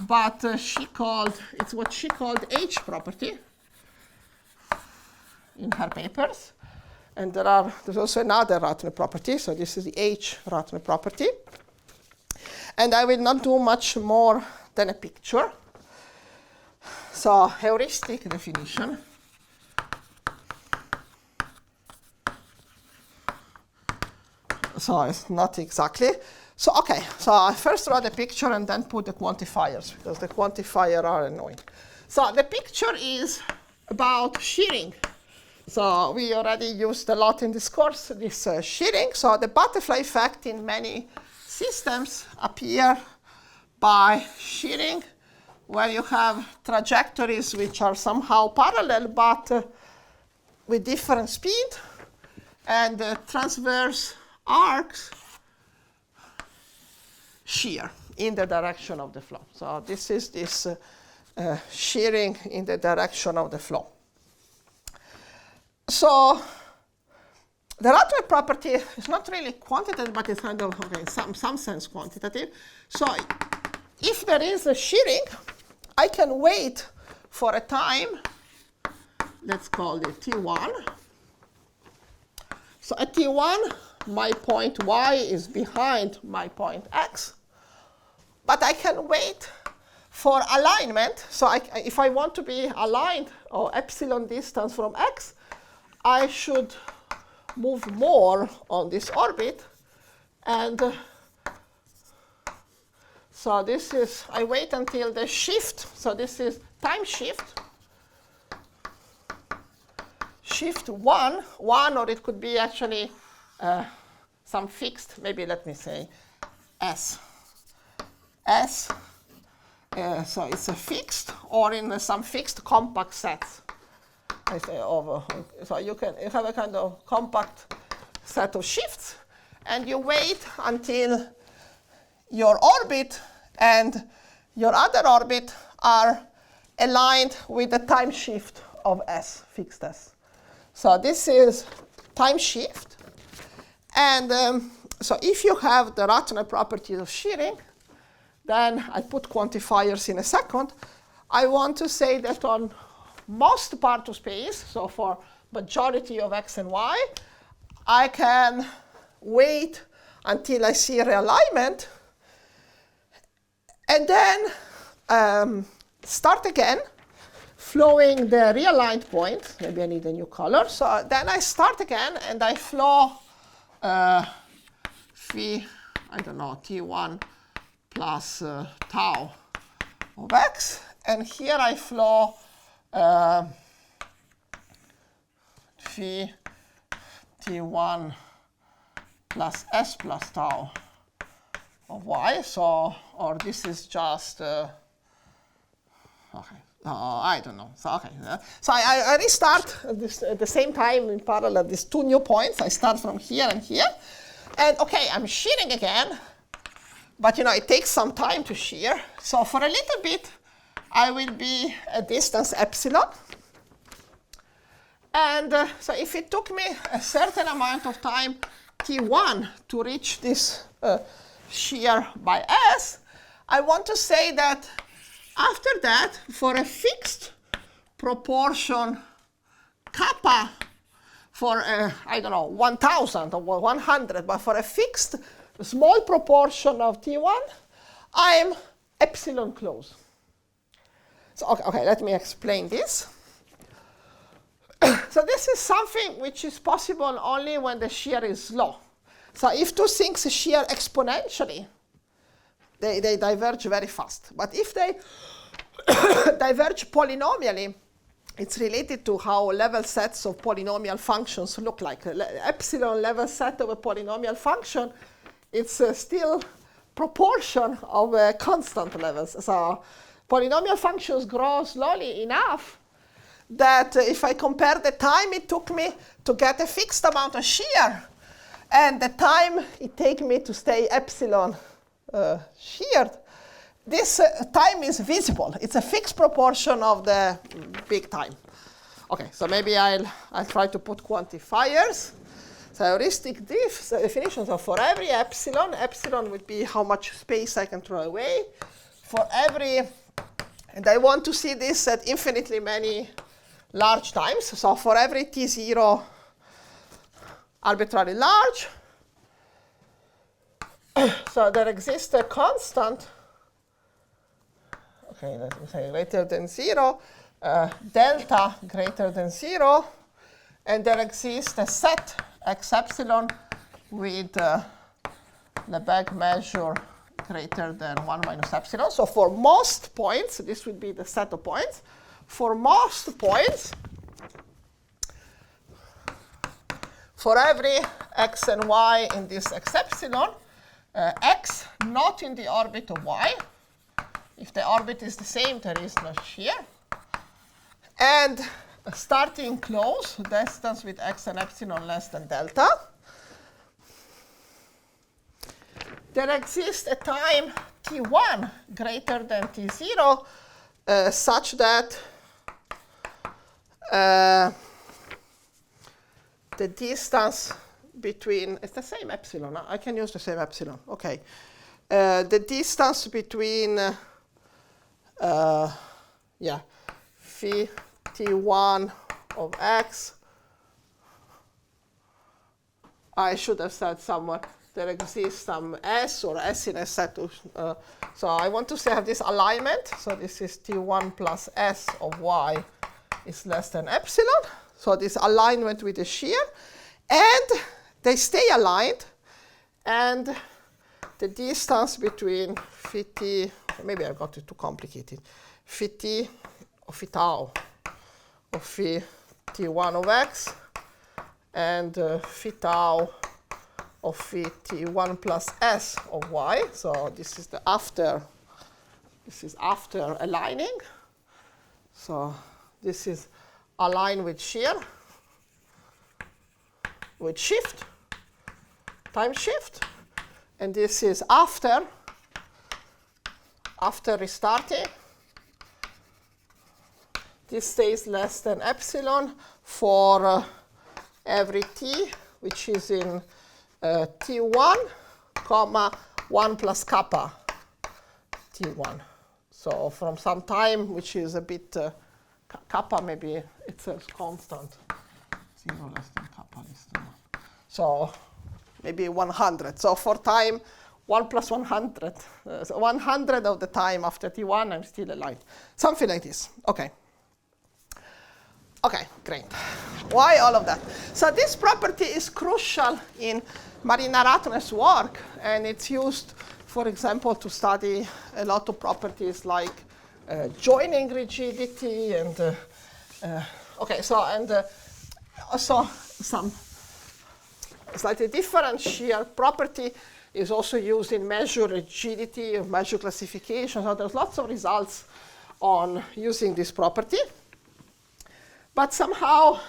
But it's what she called H property in her papers. And there's also another Ratner property. So this is the H Ratner property. And I will not do much more than a picture. So heuristic definition. So it's not exactly. So OK, so I first draw the picture and then put the quantifiers, because the quantifiers are annoying. So the picture is about shearing. So we already used a lot in this course, this shearing. So the butterfly effect in many systems appear by shearing, where you have trajectories which are somehow parallel, but with different speed, and transverse arcs shear in the direction of the flow. So this is this shearing in the direction of the flow. So the Ratner property is not really quantitative, but it's kind of, okay, in some sense quantitative. So if there is a shearing, I can wait for a time, let's call it T1. So at T1, my point y is behind my point x. But I can wait for alignment. So if I want to be aligned, or epsilon distance from x, I should move more on this orbit. And so this is, I wait until the shift. So this is time shift. Shift 1, or it could be actually some fixed, maybe let me say S. S, so it's a fixed, or in some fixed compact sets. I say over. So you have a kind of compact set of shifts, and you wait until your orbit and your other orbit are aligned with the time shift of S, fixed S. So this is time shift. And so if you have the Ratner properties of shearing, then I put quantifiers in a second. I want to say that on most part of space, so for majority of x and y, I can wait until I see realignment, and then start again, flowing the realigned point. Maybe I need a new color. So then I start again, and I flow phi, I don't know, T1 plus tau of x. And here I flow phi T1 plus s plus tau of y. So, or this is just, okay. I don't know. So, okay. So I restart this, at the same time in parallel these two new points. I start from here and here. And OK, I'm shearing again. But it takes some time to shear. So for a little bit, I will be at distance epsilon. And so if it took me a certain amount of time, T1, to reach this shear by S, I want to say that after that, for a fixed proportion kappa, for I don't know, 1,000 or 100, but for a fixed small proportion of T1, I'm epsilon close. So okay, let me explain this. So this is something which is possible only when the shear is low. So if two things shear exponentially, they diverge very fast. But if they diverge polynomially, it's related to how level sets of polynomial functions look like. Epsilon level set of a polynomial function, it's still proportion of constant levels. So polynomial functions grow slowly enough that if I compare the time it took me to get a fixed amount of shear and the time it takes me to stay epsilon sheared, this time is visible. It's a fixed proportion of the big time. OK, so maybe I'll try to put quantifiers. So heuristic definition. So for every epsilon, epsilon would be how much space I can throw away. For every, and I want to see this at infinitely many large times. So for every T0 arbitrarily large. So there exists a constant, okay, let me say greater than 0, delta greater than 0, and there exists a set x epsilon with Lebesgue measure greater than 1 minus epsilon. So for most points, this would be the set of points. For most points, for every x and y in this x epsilon, x not in the orbit of y. If the orbit is the same, there is no shear. And starting close, distance with x and epsilon less than delta. There exists a time t1 greater than t0 such that the distance between, it's the same epsilon, I can use the same epsilon, okay. The distance between, phi t1 of x, I should have said somewhere, there exists some s or s in a set of, so I want to say have this alignment, so this is t1 plus s of y is less than epsilon, so this alignment with the shear, and they stay aligned, and the distance between phi t, maybe I got it too complicated, phi t or phi tau of phi t1 of x and phi tau of phi t1 plus s of y. So this is the after. This is after aligning. So this is aligned with shear, with shift, time shift, and this is after restarting. This stays less than epsilon for every t, which is in t1, comma 1 plus kappa t1. So from some time, which is a bit kappa, maybe it's a constant. 0 less than kappa less than 1. So maybe 100. So for time 1 plus 100, so 100 of the time after t1, I'm still aligned. Something like this. Okay. Okay, great. Why all of that? So this property is crucial in Marina Ratner's work, and it's used, for example, to study a lot of properties like joining rigidity and also some slightly different shear property is also used in measure rigidity, measure classification. So there's lots of results on using this property. But somehow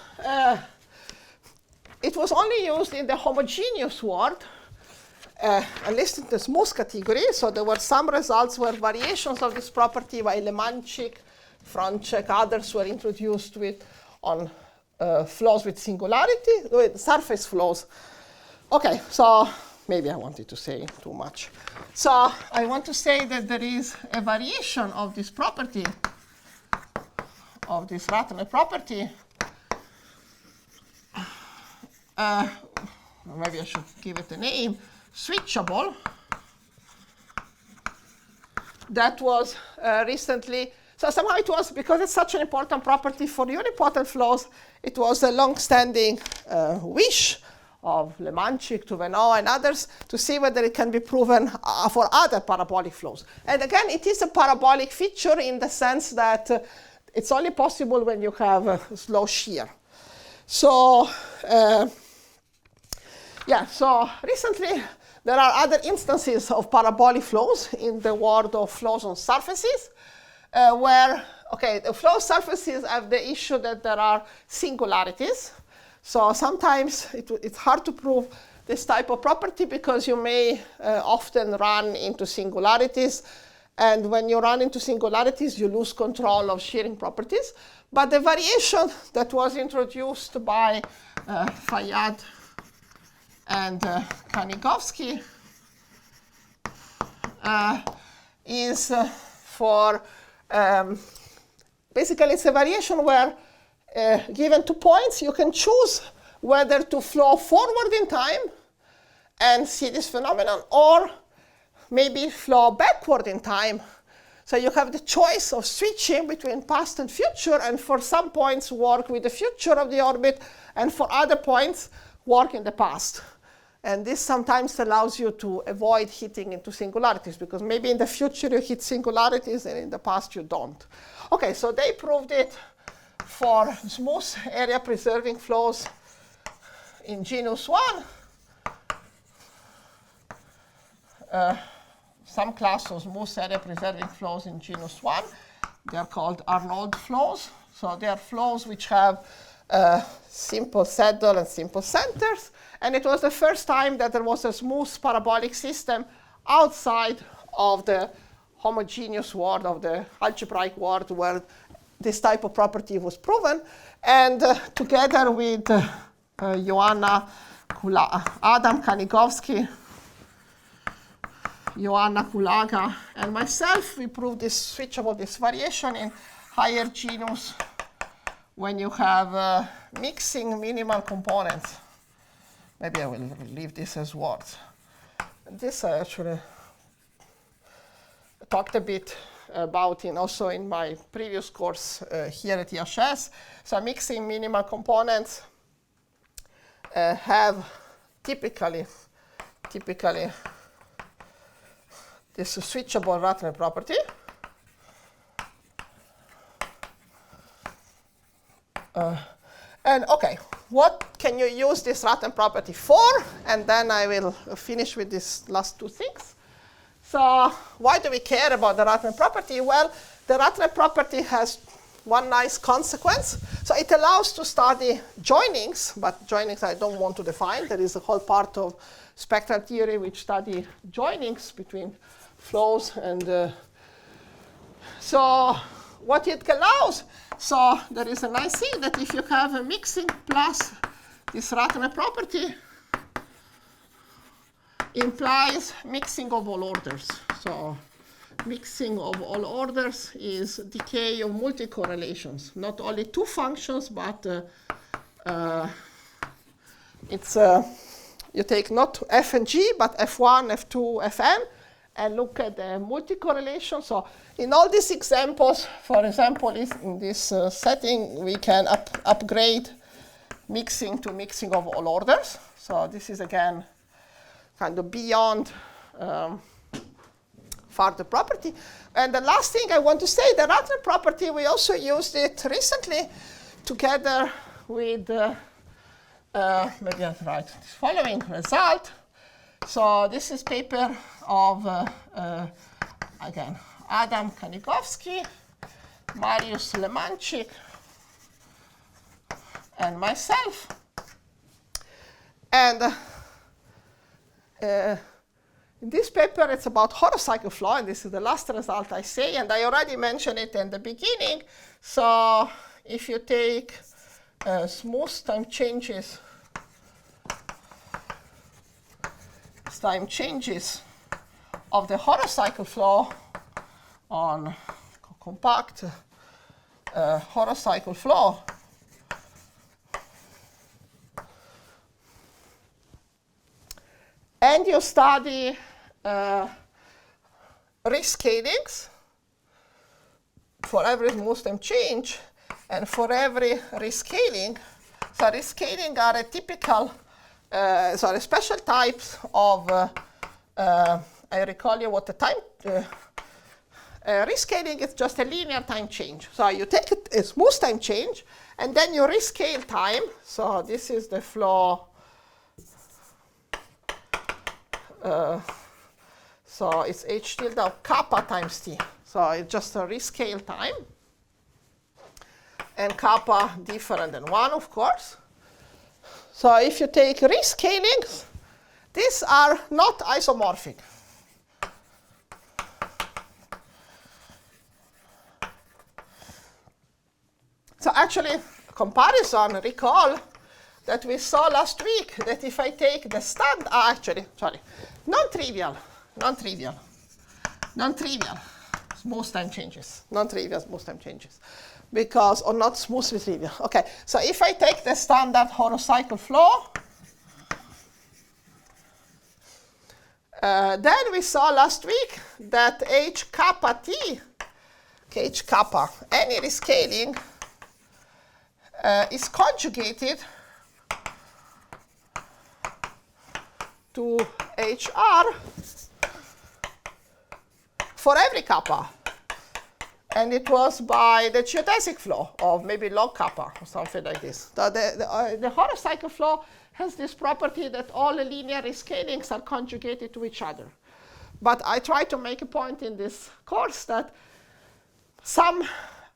it was only used in the homogeneous world, at least in the smooth category. So there were some results where variations of this property by Lemanchik, Franchek, others were introduced on flows with singularity, with surface flows. Okay, so maybe I wanted to say too much. So I want to say that there is a variation of this property, of this Ratner property. Maybe I should give it a name, switchable. That was recently, so somehow it was, because it's such an important property for unipotent flows, it was a long-standing wish of Lemanchik, Touvenot, and others to see whether it can be proven for other parabolic flows. And again, it is a parabolic feature in the sense that it's only possible when you have a slow shear. So, so recently there are other instances of parabolic flows in the world of flows on surfaces, where, the flow surfaces have the issue that there are singularities. So sometimes it's hard to prove this type of property because you may often run into singularities. And when you run into singularities, you lose control of shearing properties. But the variation that was introduced by Fayyad and Kanigovsky is for, basically it's a variation where given 2 points, you can choose whether to flow forward in time and see this phenomenon, or maybe flow backward in time. So you have the choice of switching between past and future, and for some points work with the future of the orbit, and for other points work in the past. And this sometimes allows you to avoid hitting into singularities, because maybe in the future you hit singularities and in the past you don't. Okay, so they proved it for smooth area preserving flows in genus 1. Some class of smooth area preserving flows in genus 1. They are called Arnold flows. So they are flows which have simple saddle and simple centers. And it was the first time that there was a smooth parabolic system outside of the homogeneous world, of the algebraic world, where this type of property was proven. And together with Joanna Adam Kanigovsky, Joanna Kulaga, and myself, we proved this switchable, this variation in higher genus when you have mixing minimal components. Maybe I will leave this as words. This I actually talked a bit about also in my previous course here at EHS. So mixing minimal components have typically this switchable Ratner property. And okay, what can you use this Ratner property for? And then I will finish with these last two things. So why do we care about the Ratner property? Well, the Ratner property has one nice consequence. So it allows to study joinings, but joinings I don't want to define. There is a whole part of spectral theory which study joinings between flows. And so what it allows, so there is a nice thing that if you have a mixing plus this Ratner property, implies mixing of all orders. So mixing of all orders is decay of multi-correlations. Not only two functions, but it's you take not f and g, but f1, f2, fn, and look at the multi-correlation. So in all these examples, for example, in this setting, we can upgrade mixing to mixing of all orders. So this is, again, kind of beyond further property. And the last thing I want to say, the Ratner property, we also used it recently together with, maybe I'll write this following result. So this is paper of, again, Adam Kanigovsky, Marius Lemanchik, and myself. And in this paper, it's about horocycle flow, and this is the last result I say, and I already mentioned it in the beginning. So if you take smooth time changes of the horocycle flow on compact horocycle flow, and you study rescalings for every smooth time change and for every rescaling. So rescaling are a typical, special types of, I recall you what the time, rescaling is just a linear time change. So you take a smooth time change, and then you rescale time. So this is the flow. So it's h tilde of kappa times t. So it's just a rescale time. And kappa different than 1, of course. So if you take rescalings, these are not isomorphic. So actually, comparison, recall that we saw last week that if I take the non-trivial smooth time changes, non-trivial smooth time changes. because, or not smoothly trivial. Okay, so if I take the standard horocycle flow, then we saw last week that h kappa t, h kappa, any rescaling is conjugated to hr for every kappa. And it was by the geodesic flow of maybe log kappa or something like this. The horocycle flow has this property that all the linear rescalings are conjugated to each other. But I try to make a point in this course that some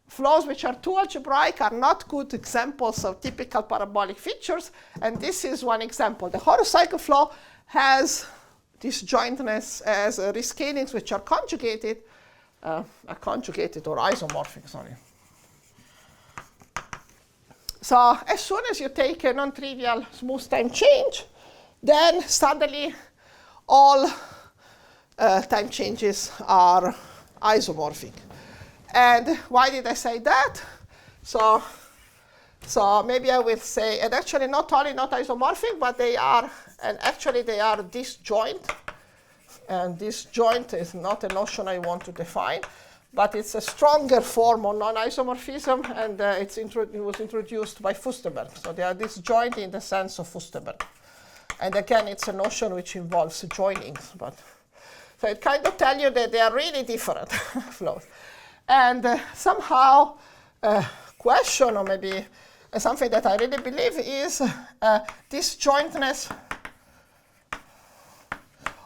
flows which are too algebraic are not good examples of typical parabolic features, and this is one example. The horocycle flow has disjointness as rescalings which are conjugated or isomorphic, sorry. So as soon as you take a non-trivial smooth time change, then suddenly all time changes are isomorphic. And why did I say that? So maybe I will say, and actually not only not isomorphic, but they are, and actually they are disjoint. And disjoint is not a notion I want to define, but it's a stronger form of non-isomorphism, and it was introduced by Fusterberg. So they are disjoint in the sense of Fusterberg. And again, it's a notion which involves joinings. So it kind of tells you that they are really different flows. And somehow, question, or maybe something that I really believe is disjointness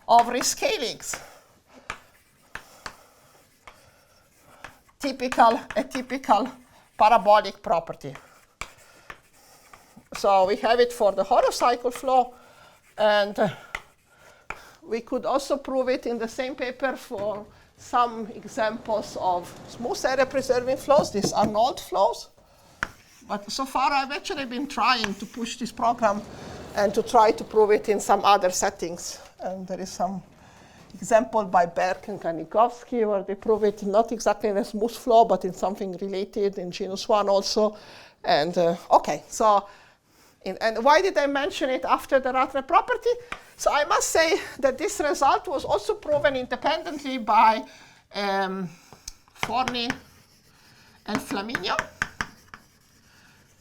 of rescalings. A typical parabolic property. So we have it for the horocycle flow, and we could also prove it in the same paper for some examples of smooth area preserving flows. These are null flows. But so far, I've actually been trying to push this program and to try to prove it in some other settings. And there is some example by Berk and Kanikovsky where they prove it not exactly in a smooth flow, but in something related in genus 1 also. And OK, so and why did I mention it after the Ratner property? So I must say that this result was also proven independently by Forni and Flaminio.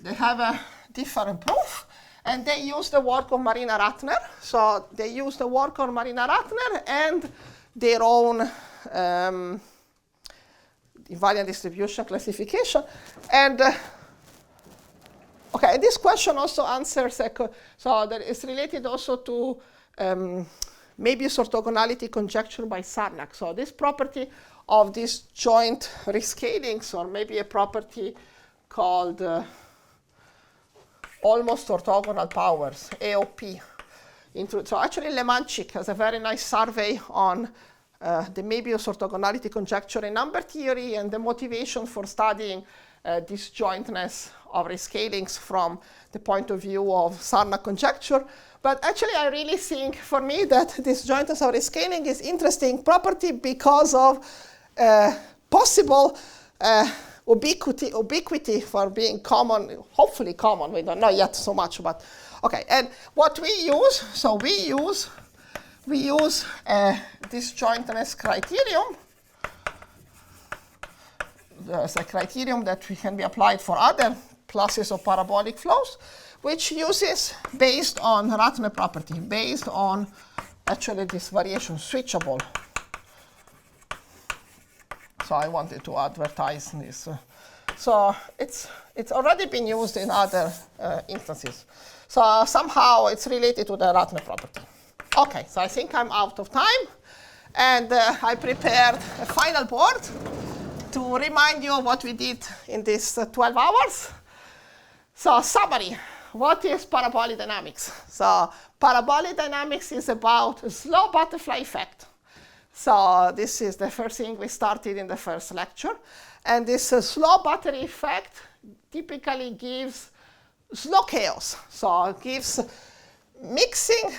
They have a different proof. And they use the work of Marina Ratner. So they use the work of Marina Ratner and their own invariant distribution classification. And OK, this question also answers, so that is related also to Möbius orthogonality conjecture by Sarnak. So this property of these joint rescalings, or maybe a property called almost orthogonal powers, AOP. So actually, Lemanchik has a very nice survey on the Möbius orthogonality conjecture in number theory and the motivation for studying disjointness of rescalings from the point of view of Sarnak conjecture. But actually, I really think, for me, that disjointness of rescaling is interesting property because of possible ubiquity for being common, hopefully common. We don't know yet so much, but OK. And what we use, so we use disjointness criterion. There's a criterion that can be applied for other classes of parabolic flows, which uses, based on Ratner property, based on actually this variation switchable. So I wanted to advertise this. So it's already been used in other instances. So somehow it's related to the Ratner property. OK, so I think I'm out of time. And I prepared a final board to remind you of what we did in these 12 hours. So summary, what is parabolic dynamics? So parabolic dynamics is about a slow butterfly effect. So this is the first thing we started in the first lecture. And this slow butterfly effect typically gives slow chaos. So it gives mixing,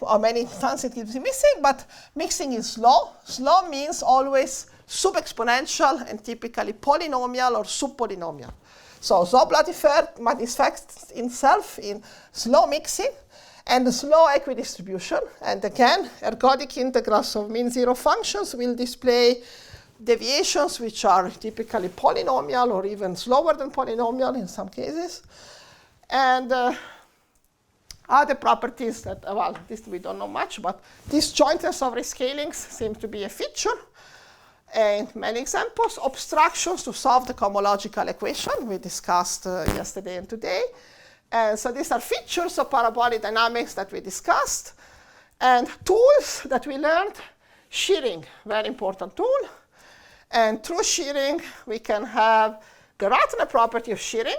or many times it keeps missing, but mixing is slow. Slow means always sub-exponential and typically polynomial or subpolynomial. So Zoblati manifests itself in slow mixing and slow equidistribution. And again, ergodic integrals of mean zero functions will display deviations which are typically polynomial or even slower than polynomial in some cases. And other properties that, well, this we don't know much, but disjointness of rescalings seems to be a feature. And many examples, obstructions to solve the homological equation we discussed yesterday and today. And so these are features of parabolic dynamics that we discussed. And tools that we learned, shearing, very important tool. And through shearing, we can have the Ratner property of shearing.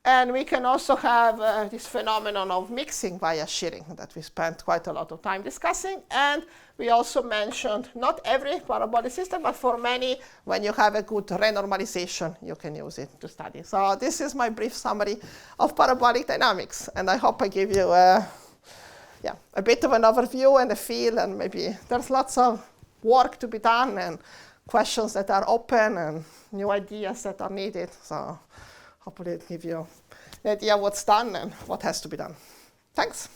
And we can also have this phenomenon of mixing via shearing that we spent quite a lot of time discussing. And we also mentioned not every parabolic system, but for many, when you have a good renormalization, you can use it to study. So this is my brief summary of parabolic dynamics. And I hope I gave you a bit of an overview and a feel. And maybe there's lots of work to be done and questions that are open and new ideas that are needed. So hopefully it gives you an idea what's done and what has to be done. Thanks.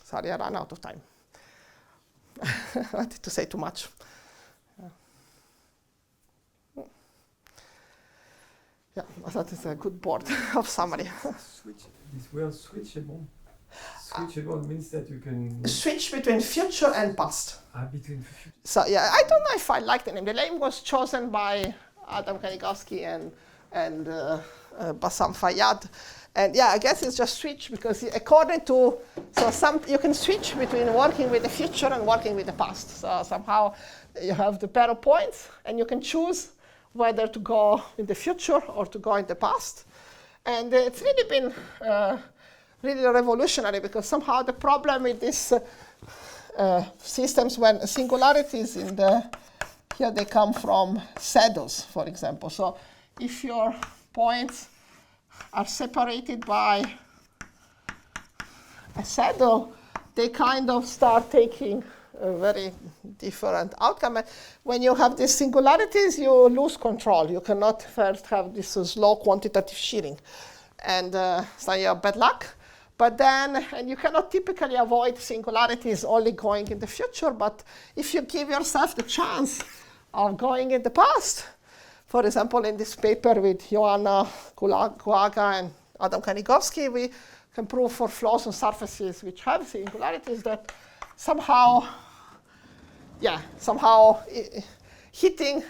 Sorry, I ran out of time. I wanted to say too much. Yeah, I thought it's a good board of summary. This word switchable. Switchable means that you can switch between future and past. Between future. So yeah, I don't know if I like the name. The name was chosen by Adam Kanigowski and Bassam Fayyad. And yeah, I guess it's just switch because according to, so you can switch between working with the future and working with the past. So somehow you have the pair of points and you can choose whether to go in the future or to go in the past. And it's really been really revolutionary because somehow the problem with these systems when singularities in here they come from saddles, for example. So if your points are separated by a saddle, they kind of start taking a very different outcome. And when you have these singularities, you lose control. You cannot first have this slow quantitative shearing. And so you have bad luck. But then, and you cannot typically avoid singularities only going in the future, but if you give yourself the chance of going in the past, for example, in this paper with Joanna Kuaga and Adam Kanigowski, we can prove for flows on surfaces which have singularities that somehow hitting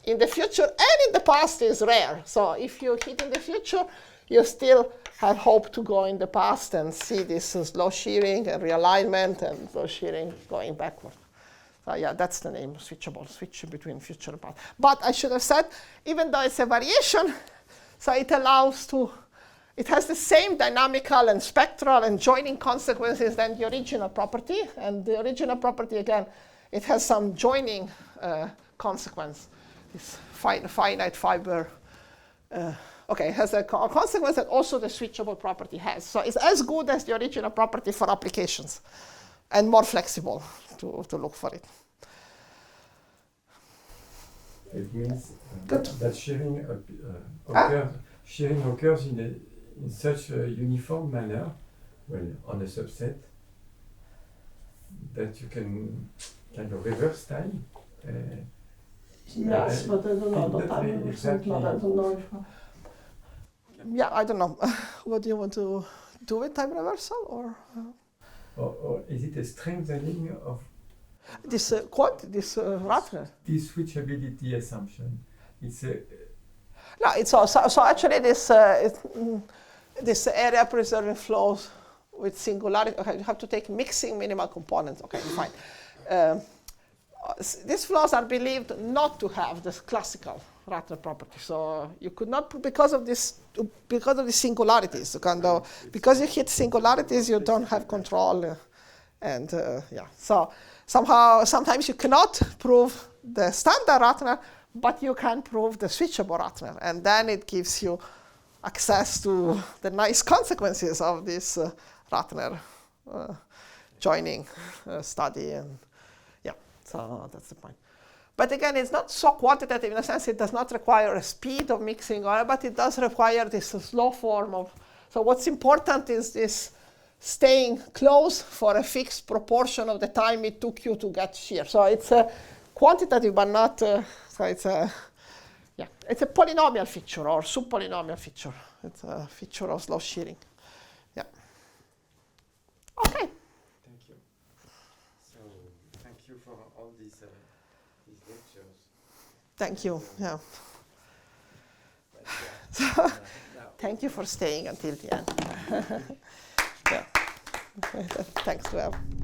in the future and in the past is rare. So if you hit in the future, you still have hope to go in the past and see this slow shearing and realignment and slow shearing going backward. So yeah, that's the name, switchable, switch between future and past. But I should have said, even though it's a variation, so it allows to, it has the same dynamical and spectral and joining consequences than the original property. And the original property, again, it has some joining consequence, this finite fiber. It has a consequence that also the switchable property has. So it's as good as the original property for applications and more flexible to look for it. It means that shearing occurs in such a uniform manner, well, on a subset, that you can kind of reverse time. Yes, but I don't know the time. Exactly. I don't know. Yeah, I don't know. What do you want to do with time reversal, or is it a strengthening of this Ratner? This switchability assumption? It's a no. It's so actually this area preserving flows with singularity. Okay, you have to take mixing minimal components. Okay, fine. These flows are believed not to have this classical Ratner property. So you could not, because of the singularities, because you hit singularities, you don't have control. So sometimes you cannot prove the standard Ratner, but you can prove the switchable Ratner, and then it gives you access to the nice consequences of this Ratner joining study, and yeah, so that's the point. But again, it's not so quantitative in a sense. It does not require a speed of mixing, but it does require this slow form of. So what's important is this staying close for a fixed proportion of the time it took you to get shear. So it's a quantitative, but not. So it's a polynomial feature or subpolynomial feature. It's a feature of slow shearing. Yeah. Okay. Thank you. So thank you for all these lectures. Thank you. Yeah. Thank you for staying until the end. Yeah. Thanks to everyone.